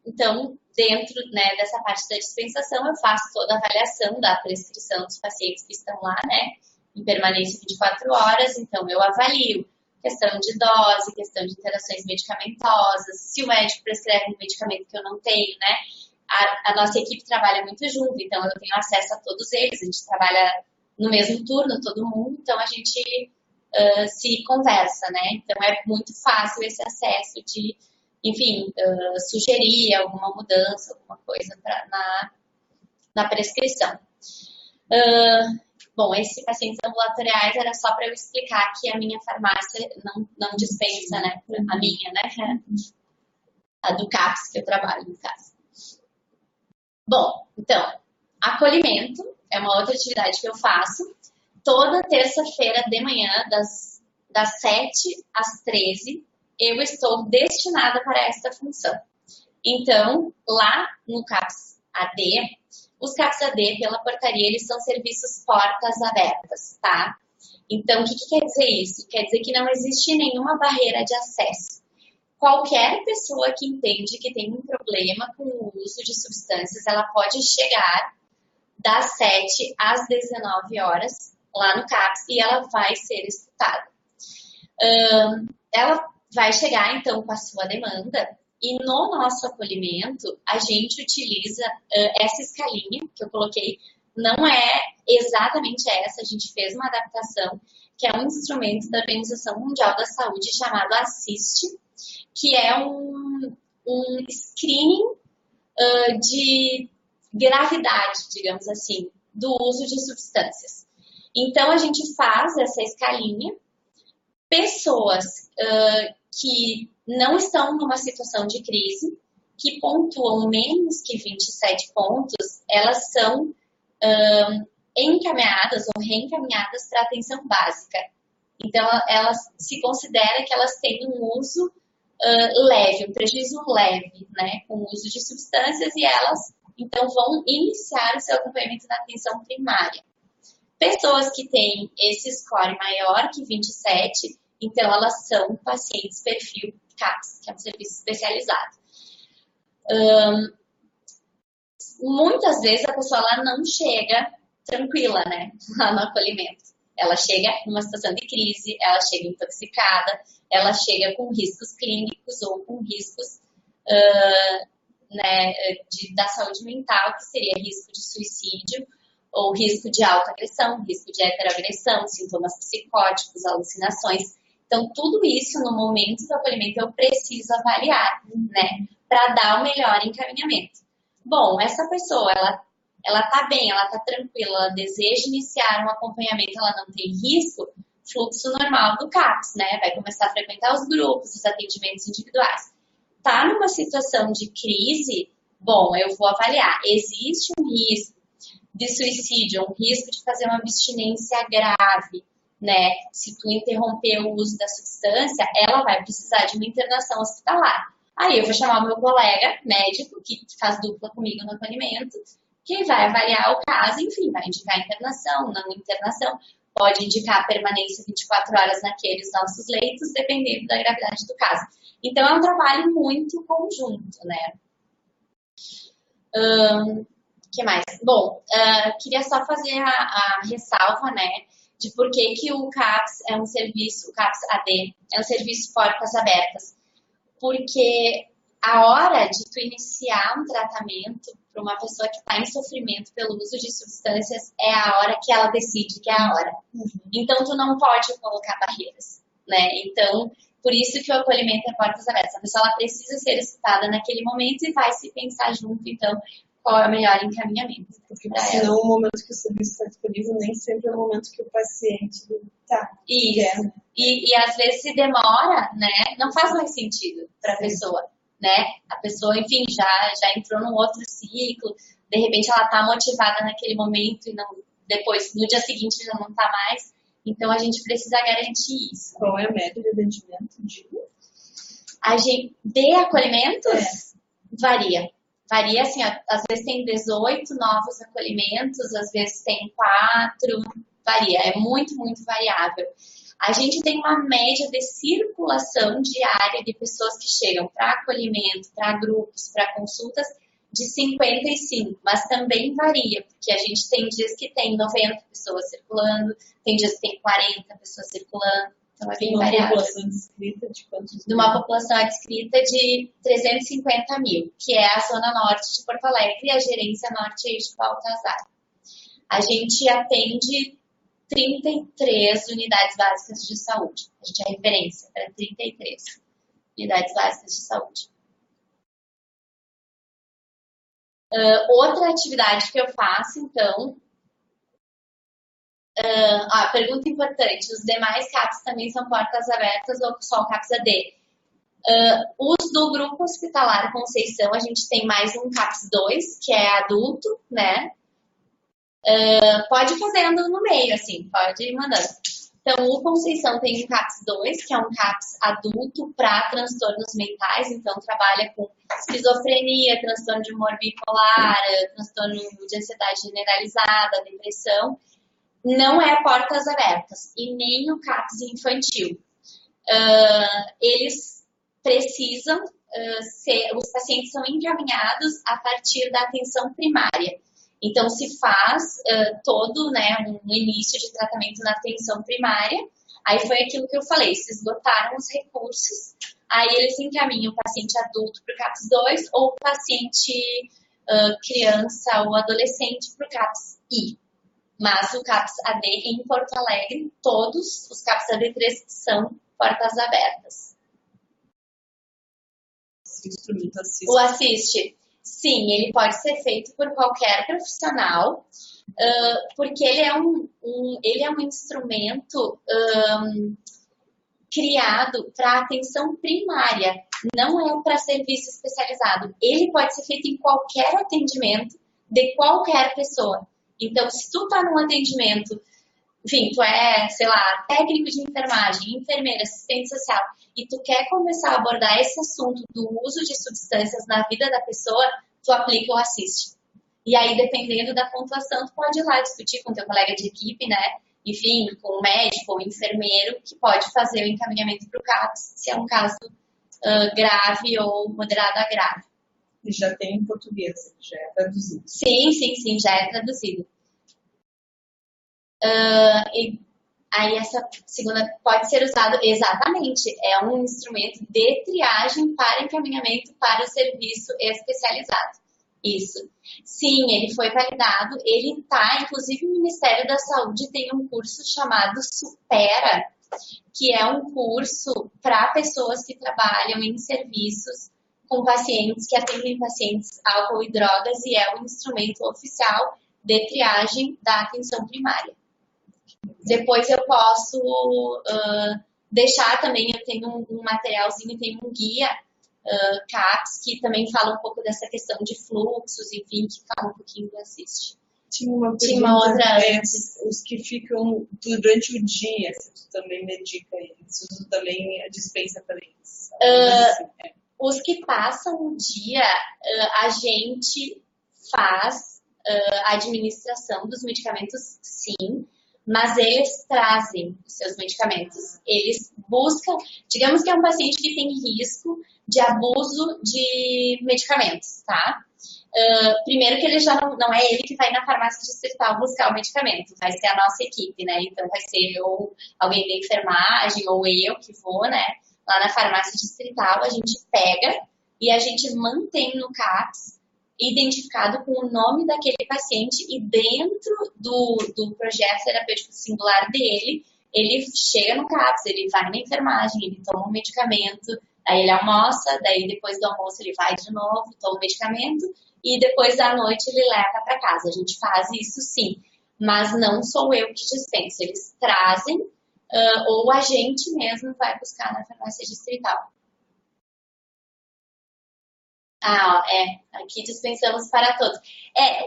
B: então, dentro, né, dessa parte da dispensação, eu faço toda a avaliação da prescrição dos pacientes que estão lá, né, em permanência 24 horas. Então, eu avalio questão de dose, questão de interações medicamentosas, se o médico prescreve um medicamento que eu não tenho, né. A nossa equipe trabalha muito junto, então eu tenho acesso a todos eles, a gente trabalha no mesmo turno, todo mundo, então a gente se conversa, né. Então, é muito fácil esse acesso de, enfim, sugerir alguma mudança, alguma coisa na prescrição. Bom, esses pacientes ambulatoriais era só para eu explicar que a minha farmácia não dispensa, né? A minha, né? A do CAPS, que eu trabalho, no caso. Bom, então, acolhimento é uma outra atividade que eu faço. Toda terça-feira de manhã, das 7 às 13, eu estou destinada para esta função. Então, lá no CAPS AD, os CAPS AD, pela portaria, eles são serviços portas abertas, tá? Então, o que quer dizer isso? Quer dizer que não existe nenhuma barreira de acesso. Qualquer pessoa que entende que tem um problema com o uso de substâncias, ela pode chegar das 7 às 19 horas lá no CAPS e ela vai ser escutada. Ela vai chegar, então, com a sua demanda. E no nosso acolhimento, a gente utiliza essa escalinha que eu coloquei. Não é exatamente essa, a gente fez uma adaptação, que é um instrumento da Organização Mundial da Saúde chamado ASSIST, que é um screening de gravidade, digamos assim, do uso de substâncias. Então, a gente faz essa escalinha. Pessoas que não estão numa situação de crise, que pontuam menos que 27 pontos, elas são encaminhadas ou reencaminhadas para atenção básica. Então, elas se considera que elas têm um uso leve, um prejuízo leve, né, com o uso de substâncias, e elas, então, vão iniciar o seu acompanhamento na atenção primária. Pessoas que têm esse score maior que 27, então, elas são pacientes perfil CAPS, que é um serviço especializado. Muitas vezes a pessoa ela não chega tranquila, né, lá no acolhimento. Ela chega numa situação de crise, ela chega intoxicada, ela chega com riscos clínicos ou com riscos né, da saúde mental, que seria risco de suicídio, ou risco de autoagressão, risco de heteroagressão, sintomas psicóticos, alucinações. Então, tudo isso, no momento do acolhimento, eu preciso avaliar, né, para dar o melhor encaminhamento. Bom, essa pessoa, ela tá bem, ela tá tranquila, ela deseja iniciar um acompanhamento, ela não tem risco, fluxo normal do CAPS, né? Vai começar a frequentar os grupos, os atendimentos individuais. Tá numa situação de crise, bom, eu vou avaliar. Existe um risco de suicídio, um risco de fazer uma abstinência grave, né? Se tu interromper o uso da substância, ela vai precisar de uma internação hospitalar. Aí eu vou chamar o meu colega médico, que faz dupla comigo no acolhimento, que vai avaliar o caso, enfim, vai indicar internação, não internação, pode indicar permanência 24 horas naqueles nossos leitos, dependendo da gravidade do caso. Então, é um trabalho muito conjunto, né? Que mais? Bom, queria só fazer a ressalva, né, de por que o CAPS é um serviço, o CAPS AD é um serviço portas abertas. Porque a hora de tu iniciar um tratamento para uma pessoa que está em sofrimento pelo uso de substâncias é a hora que ela decide que é a hora. Então, tu não pode colocar barreiras, né? Então, por isso que o acolhimento é portas abertas. A pessoa ela precisa ser escutada naquele momento e vai se pensar junto, então, qual é o melhor encaminhamento.
A: Porque senão o momento que o serviço está disponível nem sempre é o momento que o paciente está.
B: Isso.
A: Né?
B: E às vezes se demora, né? Não faz mais sentido para a pessoa, né? A pessoa, enfim, já entrou num outro ciclo, de repente ela está motivada naquele momento e não, depois, no dia seguinte, já não está mais. Então, a gente precisa garantir isso.
A: Qual é a média de atendimento?
B: De acolhimentos? Varia. Varia, assim, às vezes tem 18 novos acolhimentos, às vezes tem 4, varia, é muito, muito variável. A gente tem uma média de circulação diária de pessoas que chegam para acolhimento, para grupos, para consultas, de 55, mas também varia, porque a gente tem dias que tem 90 pessoas circulando, tem dias que tem 40 pessoas circulando, então é bem variável.
A: Uma população adscrita de quantos?
B: De uma população adscrita de 350 mil, que é a zona norte de Porto Alegre e a gerência norte de Baltazar. A gente atende 33 unidades básicas de saúde. A gente é referência para 33 unidades básicas de saúde. Outra atividade que eu faço, então, pergunta importante, os demais CAPs também são portas abertas ou só o CAPS AD? Os do grupo hospitalar Conceição, a gente tem mais um CAPS 2, que é adulto, né? Pode ir fazendo no meio, assim, pode ir mandando. Então, o Conceição tem um CAPS 2, que é um CAPS adulto para transtornos mentais, então trabalha com esquizofrenia, transtorno de humor bipolar, transtorno de ansiedade generalizada, depressão. Não é portas abertas, e nem o CAPS infantil. Eles precisam os pacientes são encaminhados a partir da atenção primária. Então, se faz todo, né, um início de tratamento na atenção primária. Aí foi aquilo que eu falei, se esgotaram os recursos, aí eles encaminham o paciente adulto para o CAPS 2 ou o paciente criança ou adolescente para o CAPS I. Mas o CAPS AD em Porto Alegre, todos os CAPS AD3 são portas abertas. O assiste. Sim, ele pode ser feito por qualquer profissional, porque ele é um instrumento criado para atenção primária, não é para serviço especializado. Ele pode ser feito em qualquer atendimento de qualquer pessoa. Então, se tu tá num atendimento, enfim, tu é, sei lá, técnico de enfermagem, enfermeira, assistente social, e tu quer começar a abordar esse assunto do uso de substâncias na vida da pessoa, tu aplica o assiste. E aí, dependendo da pontuação, tu pode ir lá discutir com teu colega de equipe, né? Enfim, com o médico ou enfermeiro, que pode fazer o encaminhamento para o CAPS, se é um caso grave ou moderado a grave.
A: E já tem em português, já é traduzido.
B: Sim, já é traduzido. Aí essa segunda pode ser usado exatamente, é um instrumento de triagem para encaminhamento para o serviço especializado. Isso. Sim, ele foi validado, ele está, inclusive o Ministério da Saúde tem um curso chamado Supera, que é um curso para pessoas que trabalham em serviços com pacientes que atendem pacientes álcool e drogas e é o instrumento oficial de triagem da atenção primária. Depois eu posso deixar também, eu tenho um materialzinho, tenho um guia CAPS, que também fala um pouco dessa questão de fluxos, enfim, que fala um pouquinho do assist.
A: Tinha uma
B: outra
A: antes. Os que ficam durante o dia, se tu também medica eles, se tu também dispensa para eles.
B: Os que passam o dia, a gente faz a administração dos medicamentos, sim, mas eles trazem os seus medicamentos. Eles buscam, digamos que é um paciente que tem risco de abuso de medicamentos, tá? Primeiro que ele já não é ele que vai na farmácia distrital buscar o medicamento, vai ser a nossa equipe, né? Então vai ser ou alguém da enfermagem ou eu que vou, né? Lá na farmácia distrital a gente pega e a gente mantém no CAPS identificado com o nome daquele paciente e dentro do projeto terapêutico singular dele, ele chega no CAPS, ele vai na enfermagem, ele toma um medicamento, aí ele almoça, daí depois do almoço ele vai de novo, toma o medicamento e depois da noite ele leva para casa. A gente faz isso sim, mas não sou eu que dispenso, eles trazem ou a gente mesmo vai buscar na farmácia distrital. Aqui dispensamos para todos.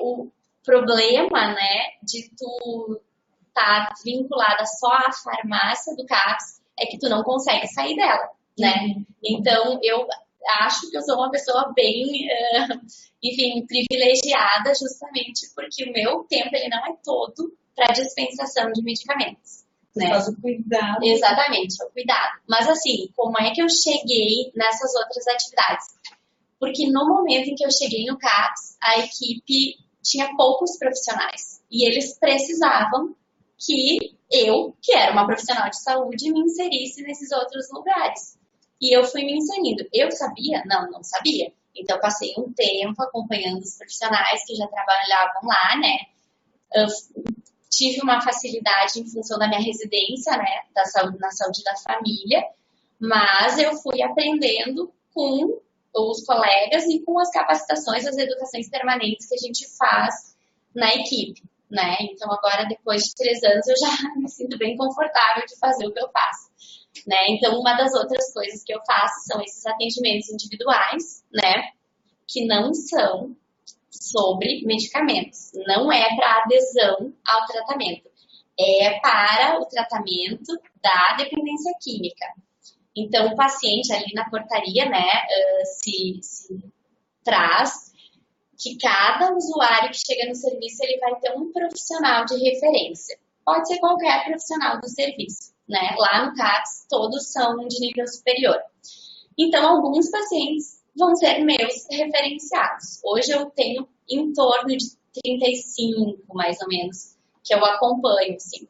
B: O problema, né, de tu estar vinculada só à farmácia do CAPS é que tu não consegue sair dela, né? Então, eu acho que eu sou uma pessoa bem, enfim, privilegiada justamente porque o meu tempo, ele não é todo para dispensação de medicamentos. Né?
A: Faz o cuidado.
B: Exatamente, o cuidado. Mas assim, como é que eu cheguei nessas outras atividades? Porque no momento em que eu cheguei no CAPS, a equipe tinha poucos profissionais. E eles precisavam que eu, que era uma profissional de saúde, me inserisse nesses outros lugares. E eu fui me inserindo. Eu sabia? Não sabia. Então, eu passei um tempo acompanhando os profissionais que já trabalhavam lá, né? Eu tive uma facilidade em função da minha residência, né? Na saúde da família. Mas eu fui aprendendo com os colegas e com as capacitações, as educações permanentes que a gente faz na equipe, né? Então, agora, depois de 3 anos, eu já me sinto bem confortável de fazer o que eu faço, né? Então, uma das outras coisas que eu faço são esses atendimentos individuais, né? Que não são sobre medicamentos, não é para adesão ao tratamento, é para o tratamento da dependência química. Então, o paciente ali na portaria, né, se traz que cada usuário que chega no serviço, ele vai ter um profissional de referência. Pode ser qualquer profissional do serviço, né? Lá no CAPS, todos são de nível superior. Então, alguns pacientes vão ser meus referenciados. Hoje eu tenho em torno de 35, mais ou menos, que eu acompanho, assim.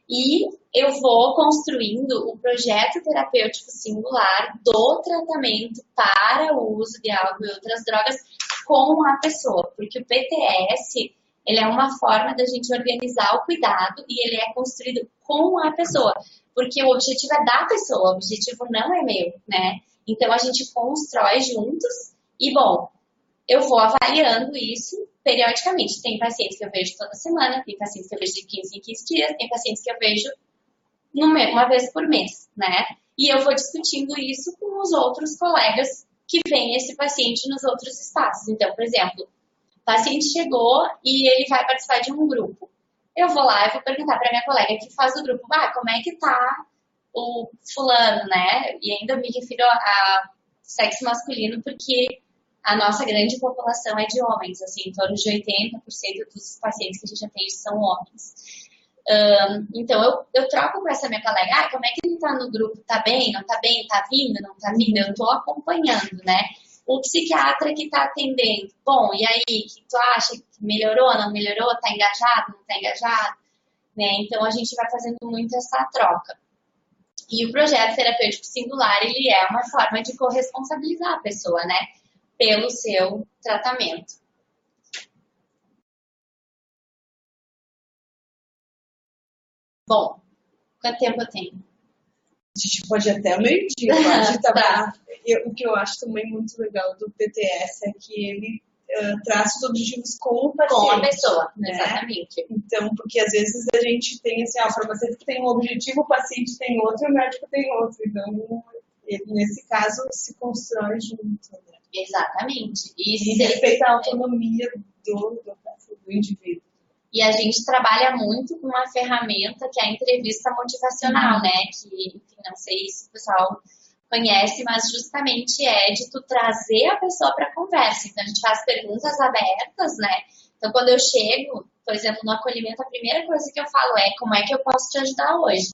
B: E eu vou construindo o projeto terapêutico singular do tratamento para o uso de álcool e outras drogas com a pessoa, porque o PTS, ele é uma forma da gente organizar o cuidado e ele é construído com a pessoa, porque o objetivo é da pessoa, o objetivo não é meu, né? Então a gente constrói juntos e, bom, eu vou avaliando isso periodicamente. Tem pacientes que eu vejo toda semana, tem pacientes que eu vejo de 15 em 15 dias, tem pacientes que eu vejo uma vez por mês, né? E eu vou discutindo isso com os outros colegas que veem esse paciente nos outros espaços. Então, por exemplo, o paciente chegou e ele vai participar de um grupo. Eu vou lá e vou perguntar para minha colega que faz o grupo, como é que tá o fulano, né? E ainda me refiro a sexo masculino porque a nossa grande população é de homens, assim, em torno de 80% dos pacientes que a gente atende são homens. Então, eu troco com essa minha colega, como é que ele tá no grupo? Tá bem? Não tá bem? Tá vindo? Não tá vindo? Eu tô acompanhando, né? O psiquiatra que tá atendendo, bom, e aí, o que tu acha? Melhorou? Não melhorou? Tá engajado? Não tá engajado? Né? Então, a gente vai fazendo muito essa troca. E o projeto terapêutico singular, ele é uma forma de corresponsabilizar a pessoa, né? Pelo seu tratamento. Bom, quanto tempo eu tenho?
A: A gente pode ir até o meio-dia, pode tá. O que eu acho também muito legal do PTS é que ele traça os objetivos com o paciente.
B: Com a pessoa,
A: né?
B: Exatamente.
A: Então, porque às vezes a gente tem assim, o farmacêutico tem um objetivo, o paciente tem outro e o médico tem outro. Então, nesse caso, se constrói junto. Né?
B: Exatamente.
A: E respeita a autonomia do indivíduo.
B: E a gente trabalha muito com uma ferramenta que é a entrevista motivacional, né? Que, enfim, não sei se o pessoal conhece, mas justamente é de tu trazer a pessoa para a conversa. Então, a gente faz perguntas abertas, né? Então, quando eu chego, por exemplo, no acolhimento, a primeira coisa que eu falo é como é que eu posso te ajudar hoje?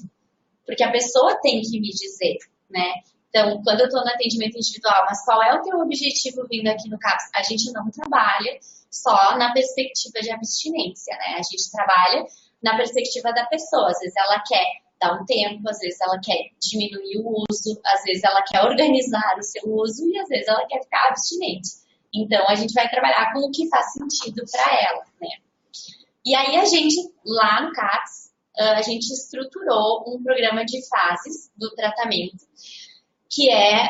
B: Porque a pessoa tem que me dizer, né? Então, quando eu estou no atendimento individual, mas qual é o teu objetivo vindo aqui no CAPS? A gente não trabalha só na perspectiva de abstinência, né? A gente trabalha na perspectiva da pessoa. Às vezes ela quer dar um tempo, às vezes ela quer diminuir o uso, às vezes ela quer organizar o seu uso e às vezes ela quer ficar abstinente. Então, a gente vai trabalhar com o que faz sentido para ela, né? E aí a gente, lá no CAPS, a gente estruturou um programa de fases do tratamento que é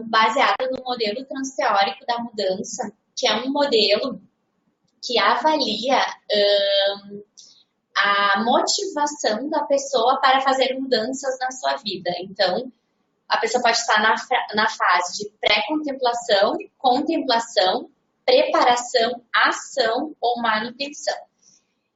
B: baseado no modelo transteórico da mudança, que é um modelo que avalia a motivação da pessoa para fazer mudanças na sua vida. Então, a pessoa pode estar na fase de pré-contemplação, contemplação, preparação, ação ou manutenção.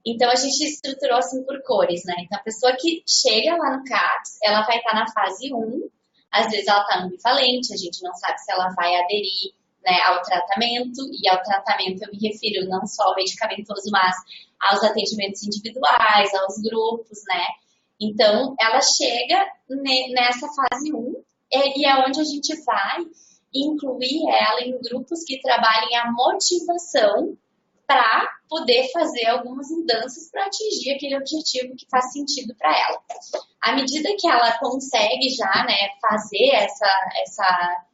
B: Então, a gente estruturou assim por cores, né? Então, a pessoa que chega lá no CAPS, ela vai estar na fase 1, às vezes ela está ambivalente, a gente não sabe se ela vai aderir, né, ao tratamento, e ao tratamento eu me refiro não só ao medicamentoso, mas aos atendimentos individuais, aos grupos, né? Então, ela chega nessa fase 1, e é onde a gente vai incluir ela em grupos que trabalhem a motivação para poder fazer algumas mudanças para atingir aquele objetivo que faz sentido para ela. À medida que ela consegue já, né, fazer essa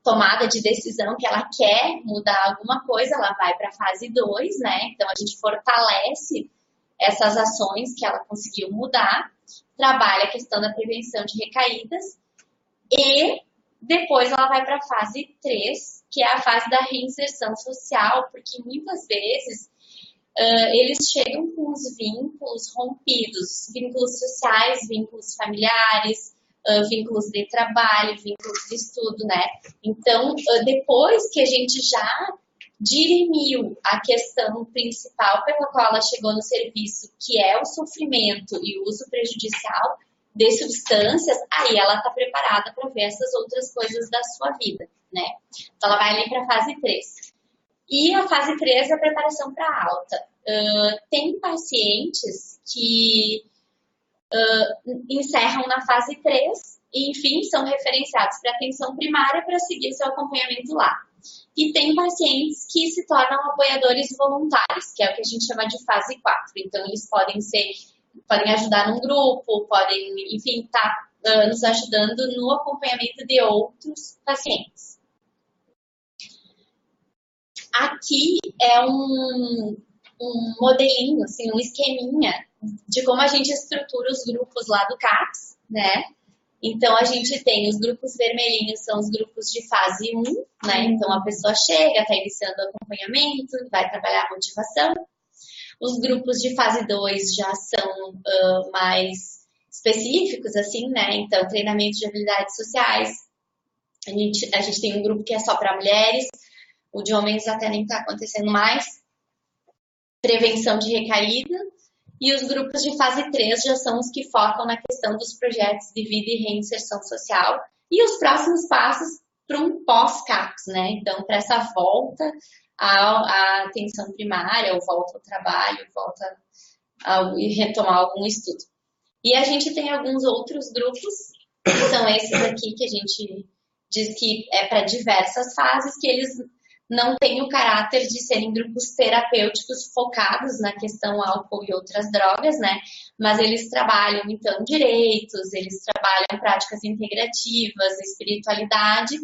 B: tomada de decisão que ela quer mudar alguma coisa, ela vai para a fase 2, né? Então, a gente fortalece essas ações que ela conseguiu mudar, trabalha a questão da prevenção de recaídas e depois ela vai para a fase 3, que é a fase da reinserção social, porque muitas vezes eles chegam com os vínculos rompidos, vínculos sociais, vínculos familiares, vínculos de trabalho, vínculos de estudo, né? Então, depois que a gente já dirimiu a questão principal pela qual ela chegou no serviço, que é o sofrimento e o uso prejudicial de substâncias, aí ela está preparada para ver essas outras coisas da sua vida, né? Então, ela vai ali para a fase 3. E a fase 3 é a preparação para a alta. Tem pacientes que encerram na fase 3 e, enfim, são referenciados para atenção primária para seguir seu acompanhamento lá. E tem pacientes que se tornam apoiadores voluntários, que é o que a gente chama de fase 4. Então, eles podem ajudar num grupo, podem, enfim, estar nos ajudando no acompanhamento de outros pacientes. Aqui é um modelinho, assim, um esqueminha de como a gente estrutura os grupos lá do CAPS, né? Então, a gente tem os grupos vermelhinhos, são os grupos de fase 1, né? Então, a pessoa chega, está iniciando o acompanhamento, vai trabalhar a motivação. Os grupos de fase 2 já são mais específicos, assim, né? Então, treinamento de habilidades sociais. A gente tem um grupo que é só para mulheres, o de homens até nem está acontecendo mais. Prevenção de recaída. E os grupos de fase 3 já são os que focam na questão dos projetos de vida e reinserção social. E os próximos passos para um pós-CAPS, né? Então, para essa volta à atenção primária, ou volta ao trabalho, volta e retomar algum estudo. E a gente tem alguns outros grupos, que são esses aqui, que a gente diz que é para diversas fases, que eles não têm o caráter de serem grupos terapêuticos focados na questão álcool e outras drogas, né? Mas eles trabalham, então, direitos, eles trabalham práticas integrativas, espiritualidade,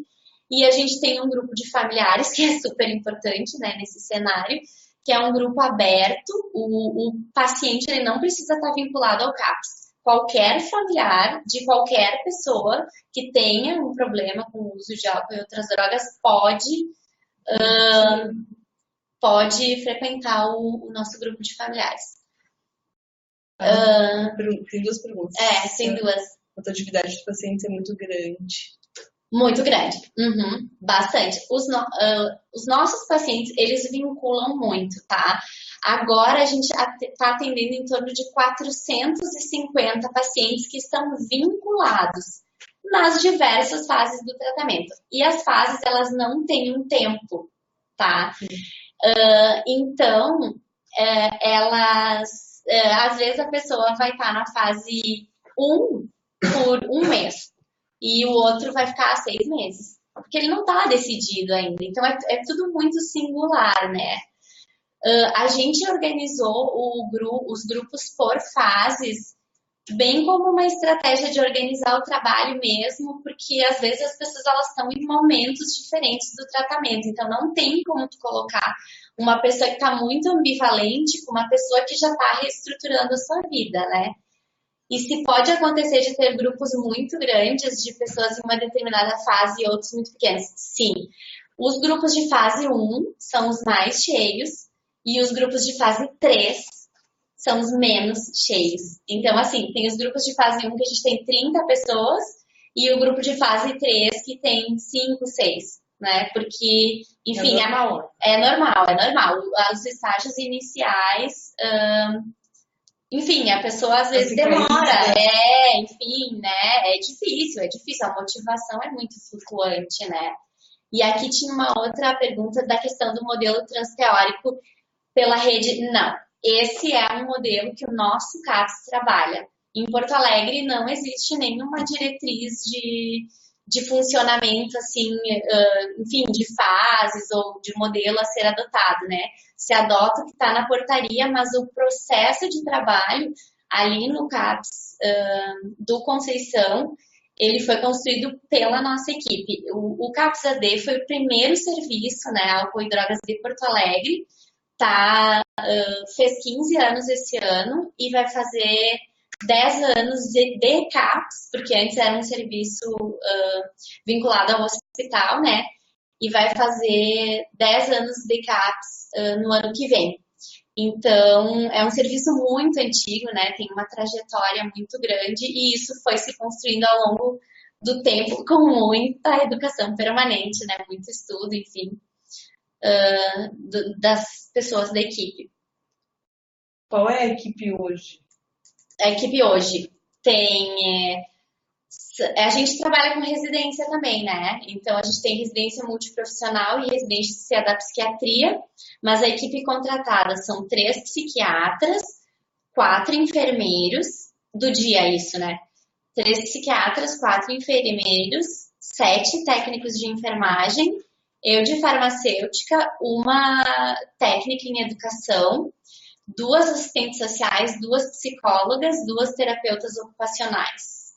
B: e a gente tem um grupo de familiares, que é super importante, né, nesse cenário, que é um grupo aberto, o paciente ele não precisa estar vinculado ao CAPS. Qualquer familiar de qualquer pessoa que tenha um problema com o uso de álcool e outras drogas pode pode frequentar o nosso grupo de familiares.
A: Tem duas perguntas.
B: Tem duas.
A: A atividade dos pacientes é muito grande.
B: Muito grande. Bastante. Os nossos pacientes, eles vinculam muito, tá? Agora a gente está atendendo em torno de 450 pacientes que estão vinculados nas diversas fases do tratamento. E as fases, elas não têm um tempo, tá? Então, às vezes a pessoa vai estar na fase 1 por um mês e o outro vai ficar 6 meses, porque ele não está decidido ainda. Então, é tudo muito singular, né? A gente organizou os grupos por fases, bem como uma estratégia de organizar o trabalho mesmo, porque às vezes as pessoas elas estão em momentos diferentes do tratamento, então não tem como tu colocar uma pessoa que está muito ambivalente com uma pessoa que já está reestruturando a sua vida, né? E se pode acontecer de ter grupos muito grandes de pessoas em uma determinada fase e outros muito pequenos? Sim. Os grupos de fase 1 são os mais cheios e os grupos de fase 3 são os menos cheios. Então, assim, tem os grupos de fase 1 que a gente tem 30 pessoas e o grupo de fase 3 que tem 5, 6, né? Porque, enfim, é normal. Os estágios iniciais, enfim, a pessoa às vezes demora, enfim, né? É difícil, a motivação é muito flutuante, né? E aqui tinha uma outra pergunta da questão do modelo transteórico pela rede. Não, esse é um modelo que o nosso CAPS trabalha. Em Porto Alegre não existe nenhuma diretriz de funcionamento, assim, enfim, de fases ou de modelo a ser adotado, né? Se adota o que está na portaria, mas o processo de trabalho ali no CAPS do Conceição, ele foi construído pela nossa equipe. O CAPS AD foi o primeiro serviço, né, álcool e drogas de Porto Alegre, fez 15 anos esse ano e vai fazer 10 anos de CAPS, porque antes era um serviço vinculado ao hospital, né? E vai fazer 10 anos de CAPS no ano que vem. Então, é um serviço muito antigo, né? Tem uma trajetória muito grande e isso foi se construindo ao longo do tempo com muita educação permanente, né? Muito estudo, enfim, das pessoas da equipe.
A: Qual é a equipe hoje?
B: A equipe hoje tem... a gente trabalha com residência também, né? Então, a gente tem residência multiprofissional e residência da psiquiatria, mas a equipe contratada são 3 psiquiatras, 4 enfermeiros, do dia isso, né? 3 psiquiatras, 4 enfermeiros, 7 técnicos de enfermagem, eu de farmacêutica, uma técnica em educação, 2 assistentes sociais, 2 psicólogas, 2 terapeutas ocupacionais.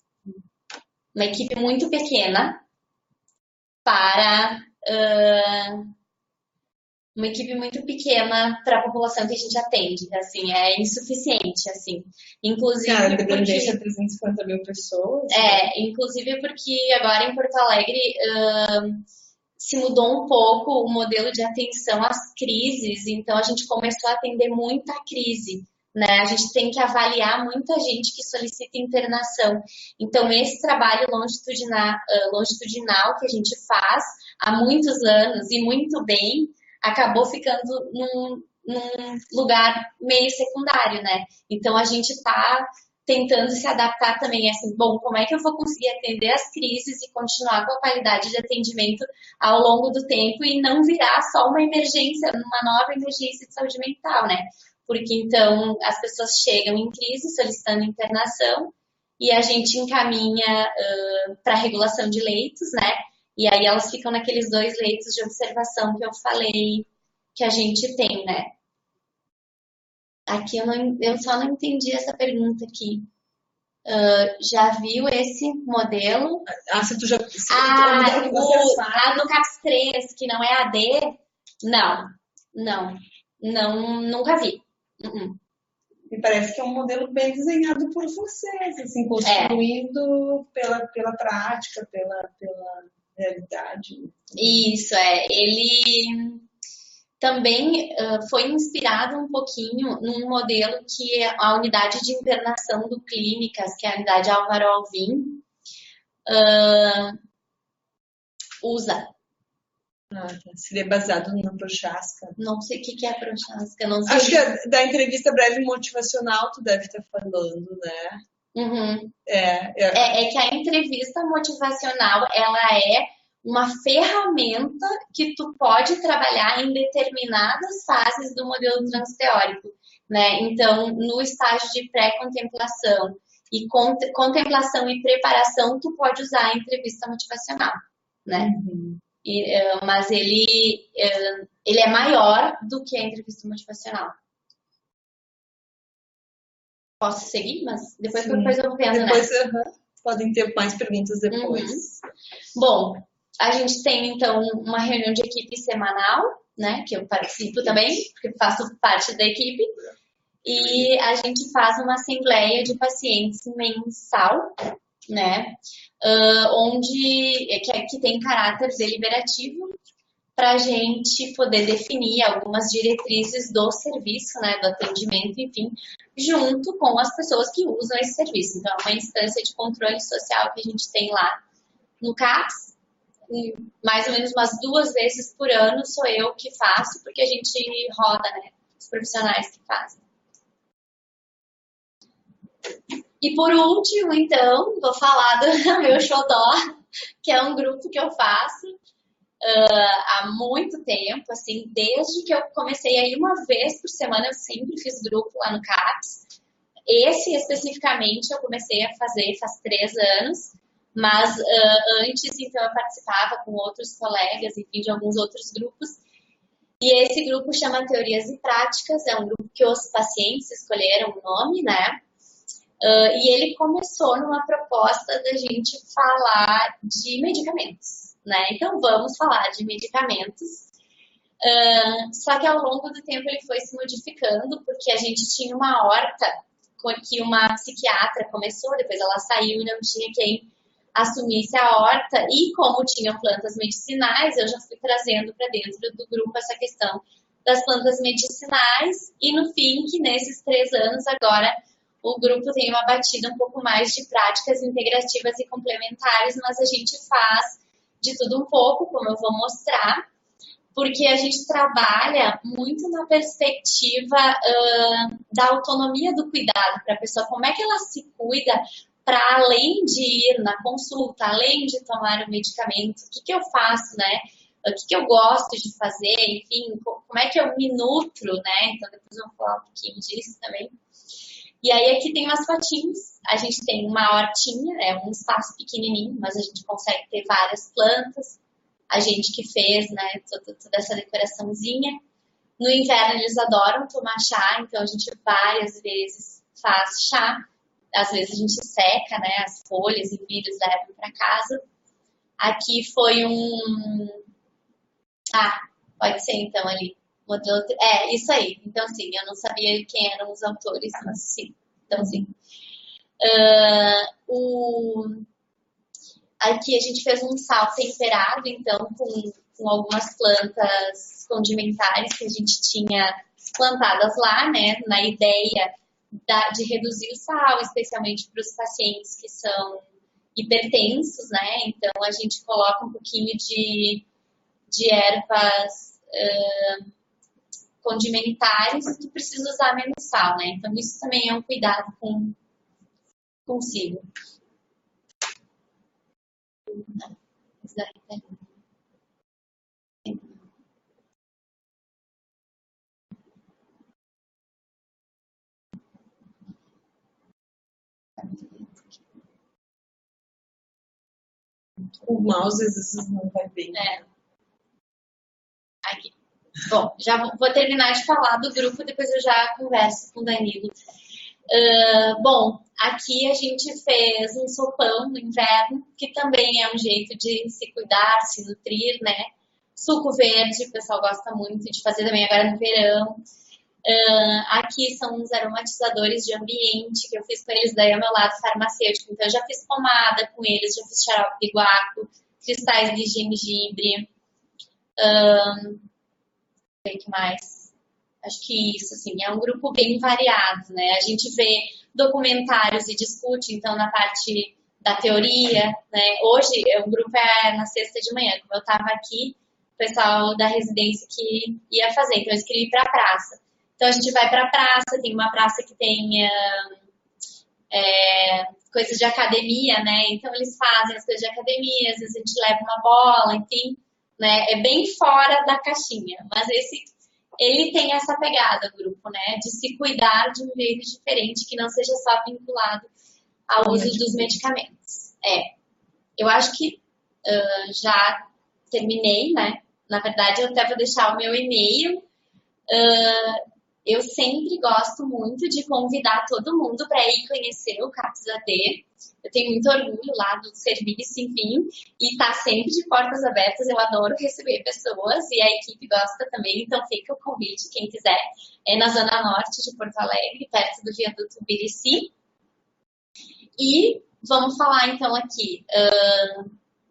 B: Uma equipe muito pequena para a população que a gente atende, assim, é insuficiente, assim, inclusive
A: dependência de 350 mil pessoas.
B: Inclusive porque agora em Porto Alegre se mudou um pouco o modelo de atenção às crises, então a gente começou a atender muita crise, né? A gente tem que avaliar muita gente que solicita internação. Então, esse trabalho longitudinal que a gente faz há muitos anos e muito bem, acabou ficando num lugar meio secundário, né? Então, a gente está tentando se adaptar também, assim, bom, como é que eu vou conseguir atender as crises e continuar com a qualidade de atendimento ao longo do tempo e não virar só uma emergência, uma nova emergência de saúde mental, né? Porque, então, as pessoas chegam em crise solicitando internação e a gente encaminha para regulação de leitos, né? E aí elas ficam naqueles 2 leitos de observação que eu falei que a gente tem, né? Aqui eu só não entendi essa pergunta aqui. Já viu esse modelo?
A: Se tu já...
B: no CAPS 3, que não é AD? Não, nunca vi.
A: Me parece que é um modelo bem desenhado por vocês, assim, construído pela prática, pela realidade.
B: Isso, ele também foi inspirado um pouquinho num modelo que a unidade de internação do Clínicas, que é a unidade Álvaro Alvim, usa.
A: Tá. Seria baseado na Prochaska.
B: Não sei o que é a Prochaska, não sei.
A: Acho que da entrevista breve motivacional tu deve estar falando, né?
B: Uhum.
A: É.
B: É que a entrevista motivacional, ela é uma ferramenta que tu pode trabalhar em determinadas fases do modelo transteórico, né? Então, no estágio de pré-contemplação e contemplação e preparação, tu pode usar a entrevista motivacional, né? Mas ele é maior do que a entrevista motivacional. Posso seguir? Mas depois eu vendo,
A: depois, né? Podem ter mais perguntas depois.
B: Bom, a gente tem, então, uma reunião de equipe semanal, né? Que eu participo também, porque faço parte da equipe. E a gente faz uma assembleia de pacientes mensal, né? Que tem caráter deliberativo, para a gente poder definir algumas diretrizes do serviço, né, do atendimento, enfim, junto com as pessoas que usam esse serviço. Então, é uma instância de controle social que a gente tem lá no CAPS, e mais ou menos umas 2 vezes por ano sou eu que faço, porque a gente roda, né, os profissionais que fazem. E por último, então, vou falar do meu xodó, que é um grupo que eu faço há muito tempo, assim, desde que eu comecei a ir uma vez por semana, eu sempre fiz grupo lá no CAPS. Esse, especificamente, eu comecei a fazer faz 3 anos, mas antes, então, eu participava com outros colegas, enfim, de alguns outros grupos. E esse grupo chama Teorias e Práticas, é um grupo que os pacientes escolheram o nome, né? E ele começou numa proposta da gente falar de medicamentos, né? Então, vamos falar de medicamentos. Só que ao longo do tempo ele foi se modificando, porque a gente tinha uma horta que uma psiquiatra começou, depois ela saiu e não tinha quem assumisse a horta, e como tinham plantas medicinais, eu já fui trazendo para dentro do grupo essa questão das plantas medicinais, e no fim, que nesses 3 anos agora, o grupo tem uma batida um pouco mais de práticas integrativas e complementares, mas a gente faz de tudo um pouco, como eu vou mostrar, porque a gente trabalha muito na perspectiva da autonomia do cuidado para a pessoa, como é que ela se cuida para além de ir na consulta, além de tomar o medicamento, o que eu faço, né? O que eu gosto de fazer, enfim, como é que eu me nutro, né? Então depois eu vou falar um pouquinho disso também. E aí aqui tem umas fotinhos, a gente tem uma hortinha, é um espaço pequenininho, mas a gente consegue ter várias plantas. A gente que fez, né, toda essa decoraçãozinha. No inverno eles adoram tomar chá, então a gente várias vezes faz chá. Às vezes a gente seca, né, as folhas e eles levam para casa. Aqui foi pode ser então ali. Isso aí. Então, sim, eu não sabia quem eram os autores, mas sim. Então, sim. Aqui a gente fez um sal temperado, então, com algumas plantas condimentares que a gente tinha plantadas lá, né, na ideia de reduzir o sal, especialmente para os pacientes que são hipertensos, né, então a gente coloca um pouquinho de ervas condimentares e tu precisa usar menos sal, né, então isso também é um cuidado consigo.
A: O mouse às vezes não vai bem.
B: Aqui. Bom, já vou terminar de falar do grupo, depois eu já converso com o Danilo. Bom, aqui a gente fez um sopão no inverno, que também é um jeito de se cuidar, se nutrir, né? Suco verde, o pessoal gosta muito de fazer também agora no verão. Aqui são uns aromatizadores de ambiente que eu fiz com eles, daí ao meu lado farmacêutico. Então eu já fiz pomada com eles, já fiz xarope de guaco, cristais de gengibre. ver o que mais. Acho que isso, assim, é um grupo bem variado, né? A gente vê documentários e discute, então, na parte da teoria, né? Hoje, o grupo é na sexta de manhã, como eu estava aqui, o pessoal da residência que ia fazer, então eles queriam ir para a praça. Então, a gente vai para a praça, tem uma praça que tem coisas de academia, né? Então, eles fazem as coisas de academia, às vezes a gente leva uma bola, enfim, né? É bem fora da caixinha, mas ele tem essa pegada, o grupo, né? De se cuidar de um jeito diferente, que não seja só vinculado ao uso dos medicamentos. Eu acho que já terminei, né? Na verdade, eu até vou deixar o meu e-mail. Eu sempre gosto muito de convidar todo mundo para ir conhecer o CAPS AD. Eu tenho muito orgulho lá do serviço, enfim, e tá sempre de portas abertas. Eu adoro receber pessoas e a equipe gosta também, então fica o convite, quem quiser. É na Zona Norte de Porto Alegre, perto do viaduto Birici. E vamos falar então aqui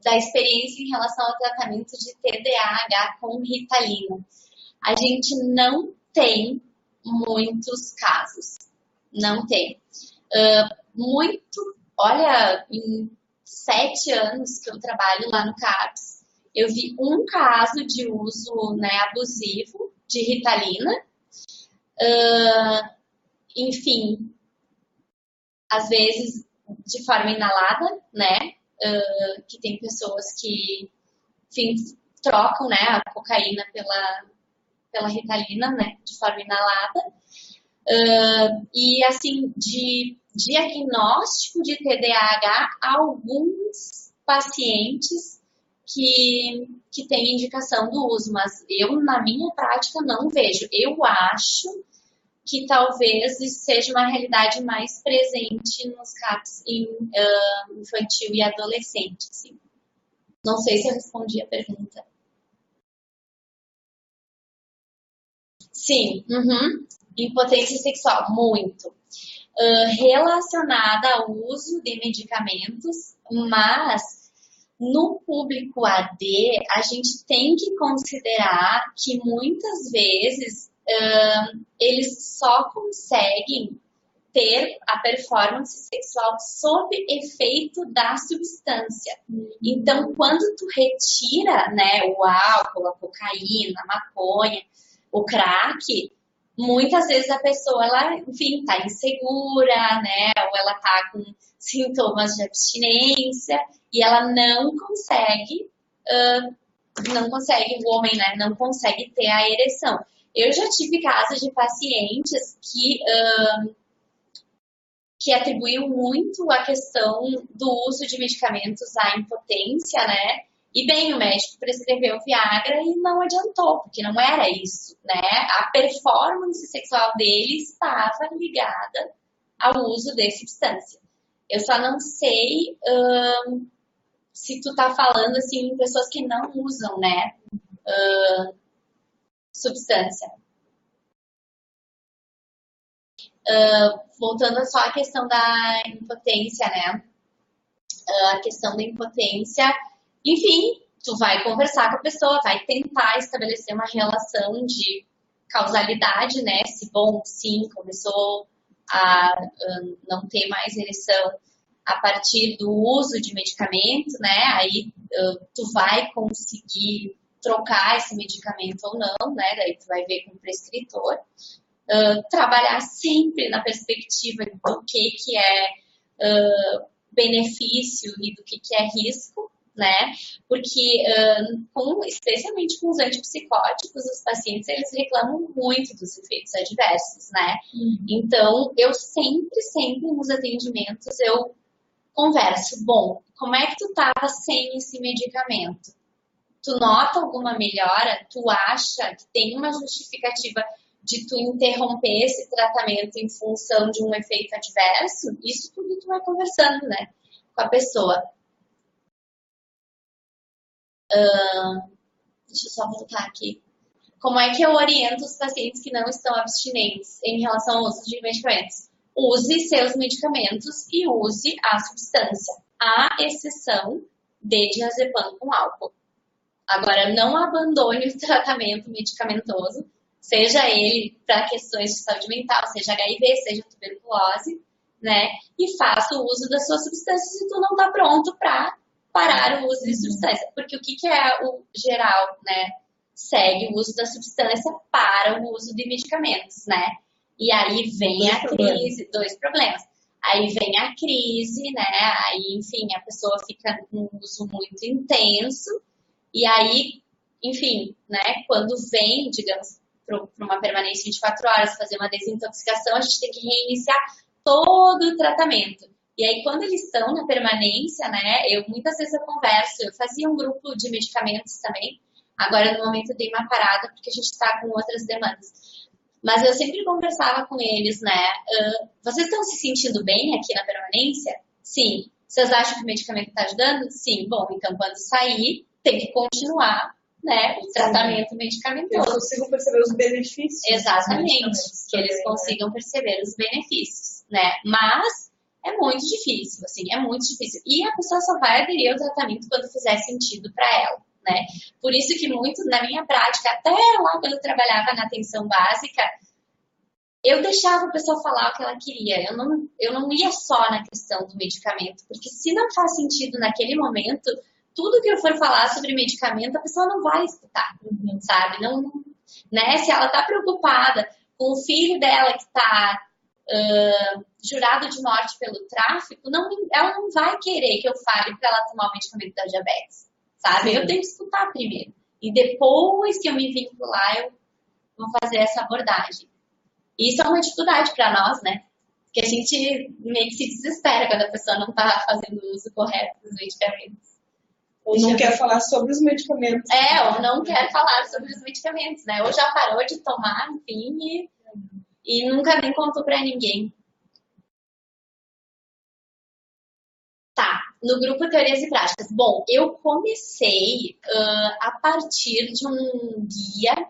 B: da experiência em relação ao tratamento de TDAH com Ritalina. A gente não tem muitos casos. Não tem. Olha, em 7 anos que eu trabalho lá no CAPS, eu vi um caso de uso, né, abusivo de Ritalina. Enfim, às vezes de forma inalada, né? Que tem pessoas que, enfim, trocam, né, a cocaína pela Ritalina, né, de forma inalada. E, assim, de diagnóstico de TDAH, alguns pacientes que têm indicação do uso, mas eu, na minha prática, não vejo. Eu acho que talvez seja uma realidade mais presente nos CAPs infantil e adolescente, assim. Não sei se eu respondi a pergunta. Sim, impotência sexual, muito. Relacionada ao uso de medicamentos, mas no público AD, a gente tem que considerar que muitas vezes eles só conseguem ter a performance sexual sob efeito da substância. Então, quando tu retira, né, o álcool, a cocaína, a maconha, o crack, muitas vezes a pessoa, ela, enfim, tá insegura, né, ou ela tá com sintomas de abstinência e ela não consegue, o homem, né, não consegue ter a ereção. Eu já tive casos de pacientes que atribuíam muito a questão do uso de medicamentos à impotência, né? E bem, o médico prescreveu Viagra e não adiantou, porque não era isso, né? A performance sexual dele estava ligada ao uso de substância. Eu só não sei se tu tá falando, assim, em pessoas que não usam, né? Substância. Voltando só à questão da impotência, né? A questão da impotência, enfim, tu vai conversar com a pessoa, vai tentar estabelecer uma relação de causalidade, né? Se bom, sim, começou a não ter mais ereção a partir do uso de medicamento, né? Aí tu vai conseguir trocar esse medicamento ou não, né? Daí tu vai ver com o prescritor. Trabalhar sempre na perspectiva do que é benefício e do que é risco, né? Porque, especialmente com os antipsicóticos, os pacientes, eles reclamam muito dos efeitos adversos, né? Então, eu sempre nos atendimentos, eu converso, bom, como é que tu estava sem esse medicamento? Tu nota alguma melhora? Tu acha que tem uma justificativa de tu interromper esse tratamento em função de um efeito adverso? Isso tudo tu vai conversando, né, com a pessoa. Deixa eu só voltar aqui. Como é que eu oriento os pacientes que não estão abstinentes em relação ao uso de medicamentos? Use seus medicamentos e use a substância, à exceção de diazepam com álcool. Agora, não abandone o tratamento medicamentoso, seja ele para questões de saúde mental, seja HIV, seja tuberculose, né? E faça o uso das suas substâncias se tu não está pronto para parar o uso de substância. Porque o que é o geral, né? Segue o uso da substância para o uso de medicamentos, né? E aí vem a crise, dois problemas. Aí vem a crise, né? Aí, enfim, a pessoa fica num uso muito intenso. E aí, enfim, né? Quando vem, digamos, para uma permanência de 24 horas, fazer uma desintoxicação, a gente tem que reiniciar todo o tratamento. E aí, quando eles estão na permanência, né? Muitas vezes eu converso, eu fazia um grupo de medicamentos também. Agora, no momento, eu dei uma parada, porque a gente está com outras demandas. Mas eu sempre conversava com eles, né? Vocês estão se sentindo bem aqui na permanência? Sim. Vocês acham que o medicamento está ajudando? Sim. Bom, então quando sair, tem que continuar, né, o tratamento medicamentoso.
A: Eles consigam perceber os benefícios.
B: Exatamente. Que eles consigam perceber os benefícios, né? Mas é muito difícil, assim, é muito difícil. E a pessoa só vai aderir ao tratamento quando fizer sentido para ela. Né? Por isso que muito na minha prática, até lá quando eu trabalhava na atenção básica, eu deixava a pessoa falar o que ela queria. Eu não ia só na questão do medicamento, porque se não faz sentido naquele momento, tudo que eu for falar sobre medicamento, a pessoa não vai escutar, sabe? Não, né? Se ela está preocupada com o filho dela que está jurado de morte pelo tráfico, ela não vai querer que eu fale para ela tomar o medicamento da diabetes. Sabe? Eu tenho que escutar primeiro. E depois que eu me vincular, eu vou fazer essa abordagem. E isso é uma dificuldade para nós, né? Porque a gente meio que se desespera quando a pessoa não está fazendo o uso correto dos medicamentos.
A: Ou não quer falar sobre os medicamentos.
B: Ou não quer falar sobre os medicamentos, né? Ou já parou de tomar, enfim, e nunca nem contou para ninguém. Tá, no grupo Teorias e Práticas. Bom, eu comecei a partir de um guia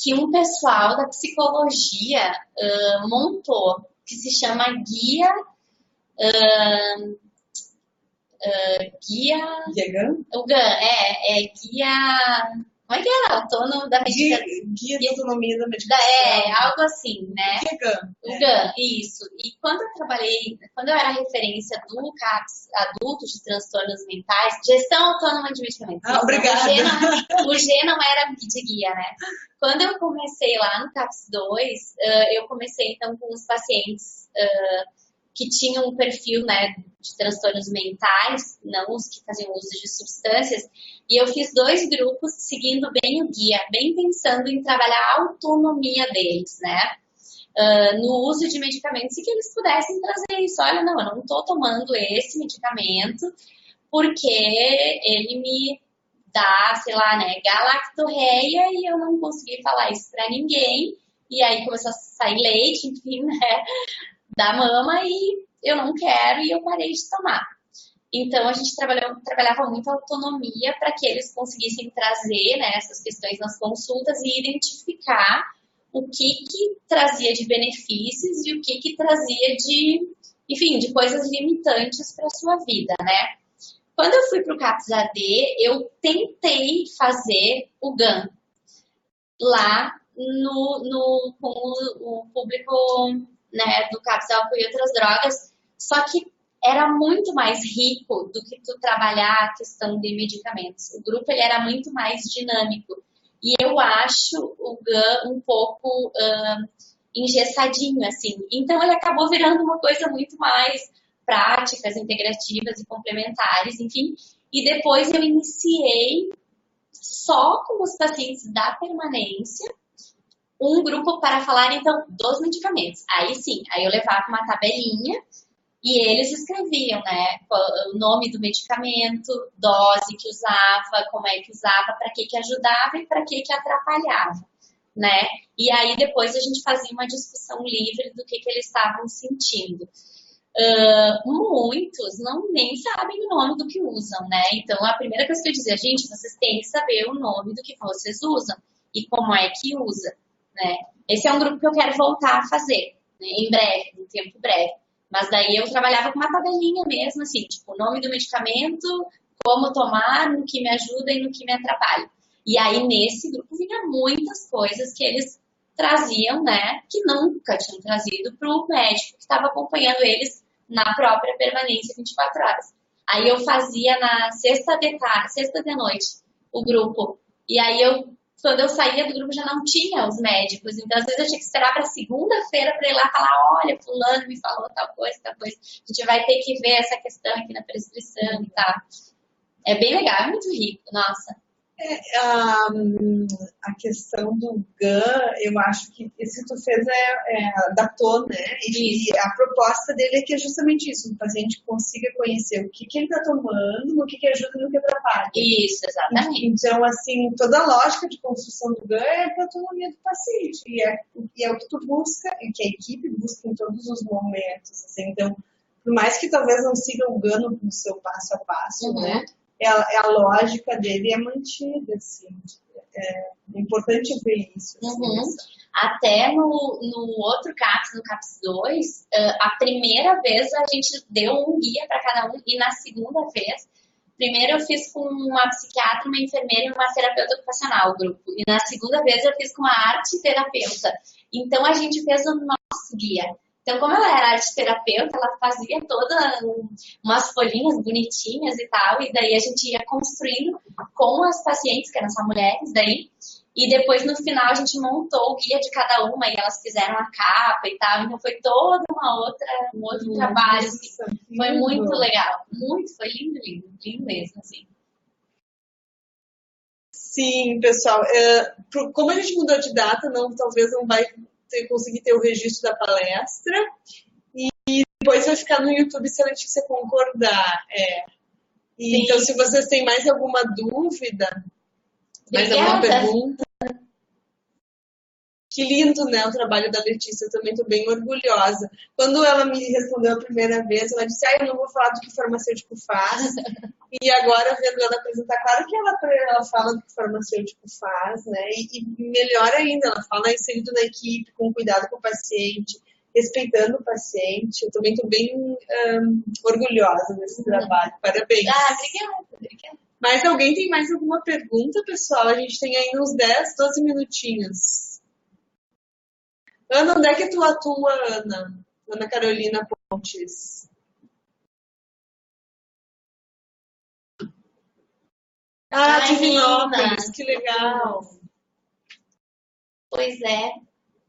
B: que um pessoal da psicologia montou, que se chama Guia... Guia GAN? O GAN, Guia... Como é que era? Autônomo da medicação.
A: Guia de autonomia da medicação.
B: Algo assim, né? O GAN, isso. E quando eu era referência do CAPS adulto de transtornos mentais, gestão autônoma de medicamentos.
A: Obrigada.
B: O G não era de guia, né? Quando eu comecei lá no CAPS 2, eu comecei então com os pacientes que tinham um perfil, né, de transtornos mentais, não os que faziam uso de substâncias, e eu fiz 2 grupos seguindo bem o guia, bem pensando em trabalhar a autonomia deles, né, no uso de medicamentos, e que eles pudessem trazer isso. Olha, não, eu não estou tomando esse medicamento porque ele me dá, sei lá, né, galactorreia, e eu não consegui falar isso para ninguém, e aí começou a sair leite, enfim, né, da mama, e eu não quero, e eu parei de tomar. Então, a gente trabalhava muito a autonomia para que eles conseguissem trazer, né, essas questões nas consultas e identificar o que trazia de benefícios e o que trazia de coisas limitantes para a sua vida, né? Quando eu fui para o CAPS AD, eu tentei fazer o GAN lá com o público, né, do CAPS álcool e outras drogas, só que era muito mais rico do que tu trabalhar a questão de medicamentos. O grupo ele era muito mais dinâmico. E eu acho o GAN um pouco engessadinho, assim. Então, ele acabou virando uma coisa muito mais práticas, integrativas e complementares, enfim. E depois eu iniciei só com os pacientes da permanência um grupo para falar, então, dos medicamentos. Aí sim, aí eu levava uma tabelinha e eles escreviam, né, o nome do medicamento, dose que usava, como é que usava, para que ajudava e para que atrapalhava, né? E aí depois a gente fazia uma discussão livre do que eles estavam sentindo. Muitos nem sabem o nome do que usam, né? Então a primeira coisa que eu dizia, gente, vocês têm que saber o nome do que vocês usam e como é que usa, né? Esse é um grupo que eu quero voltar a fazer, né, em breve, em tempo breve. Mas daí eu trabalhava com uma tabelinha mesmo, assim, tipo, o nome do medicamento, como tomar, no que me ajuda e no que me atrapalha. E aí, nesse grupo, vinha muitas coisas que eles traziam, né, que nunca tinham trazido para o médico que estava acompanhando eles na própria permanência 24 horas. Aí eu fazia na sexta de tarde, sexta de noite, o grupo. E aí quando eu saía do grupo já não tinha os médicos. Então, às vezes eu tinha que esperar para segunda-feira para ir lá falar, olha, fulano me falou tal coisa, tal coisa. A gente vai ter que ver essa questão aqui na prescrição e tal. É bem legal, é muito rico, nossa.
A: A questão do GAN, eu acho que esse que tu fez adaptou, né? E a proposta dele é que é justamente isso, o paciente consiga conhecer o que ele está tomando, no que ajuda e no que atrapalha.
B: Isso, exatamente.
A: Então, assim, toda a lógica de construção do GAN é para a autonomia do paciente. E é o que tu busca, e que a equipe busca em todos os momentos. Assim. Então, por mais que talvez não siga o GAN no seu passo a passo, né? A lógica dele é mantida, assim. É importante ver isso. Assim,
B: Até no outro CAPS, no CAPS 2, a primeira vez a gente deu um guia para cada um, e na segunda vez, primeiro eu fiz com uma psiquiatra, uma enfermeira e uma terapeuta ocupacional, o grupo. E na segunda vez eu fiz com uma arte terapeuta. Então a gente fez o nosso guia. Então, como ela era arte terapeuta, ela fazia todas umas folhinhas bonitinhas e tal, e daí a gente ia construindo com as pacientes, que eram só mulheres, daí, e depois no final a gente montou o guia de cada uma e elas fizeram a capa e tal, então foi toda um outro trabalho, assim, foi muito legal, foi lindo, lindo mesmo, assim.
A: Sim, pessoal, como a gente mudou de data, talvez não vai conseguir ter o registro da palestra, e depois vai ficar no YouTube se a Letícia concordar. Então, se vocês têm mais alguma dúvida, mais alguma pergunta, que lindo, né, o trabalho da Letícia, eu também estou bem orgulhosa. Quando ela me respondeu a primeira vez, ela disse, eu não vou falar do que o farmacêutico faz, e agora, vendo ela apresentar, claro que ela fala do que o farmacêutico faz, né, e melhor ainda, ela fala inserido na equipe, com cuidado com o paciente, respeitando o paciente. Eu também estou bem orgulhosa desse trabalho, parabéns.
B: Obrigada.
A: Mas alguém tem mais alguma pergunta, pessoal? A gente tem ainda uns 10, 12 minutinhos. Ana, onde é que tu atua, Ana? Ana Carolina Pontes. Divinópolis, que legal.
B: Pois é.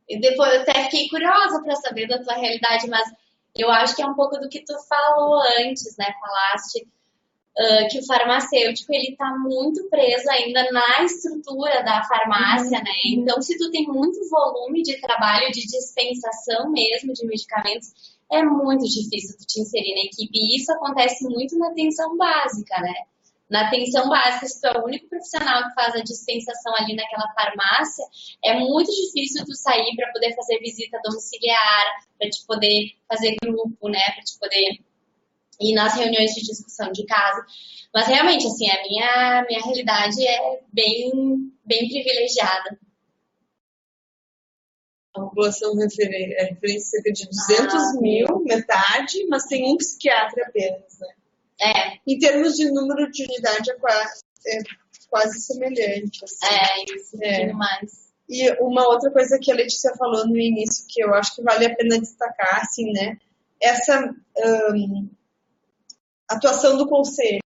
B: E depois eu até fiquei curiosa para saber da tua realidade, mas eu acho que é um pouco do que tu falou antes, né? Falaste que o farmacêutico, ele tá muito preso ainda na estrutura da farmácia, né? Então, se tu tem muito volume de trabalho, de dispensação mesmo de medicamentos, é muito difícil tu te inserir na equipe. E isso acontece muito na atenção básica, né? Na atenção básica, se tu é o único profissional que faz a dispensação ali naquela farmácia, é muito difícil tu sair para poder fazer visita domiciliar, para te poder fazer grupo, né? Para te poder ir nas reuniões de discussão de casa. Mas realmente, assim, a minha realidade é bem privilegiada.
A: A população referência cerca de 200 mil, metade, mas tem um psiquiatra apenas, né? Em termos de número de unidade, é quase semelhante. Assim.
B: Isso, um pouquinho mais.
A: E uma outra coisa que a Letícia falou no início, que eu acho que vale a pena destacar, assim, né? Essa atuação do conselho,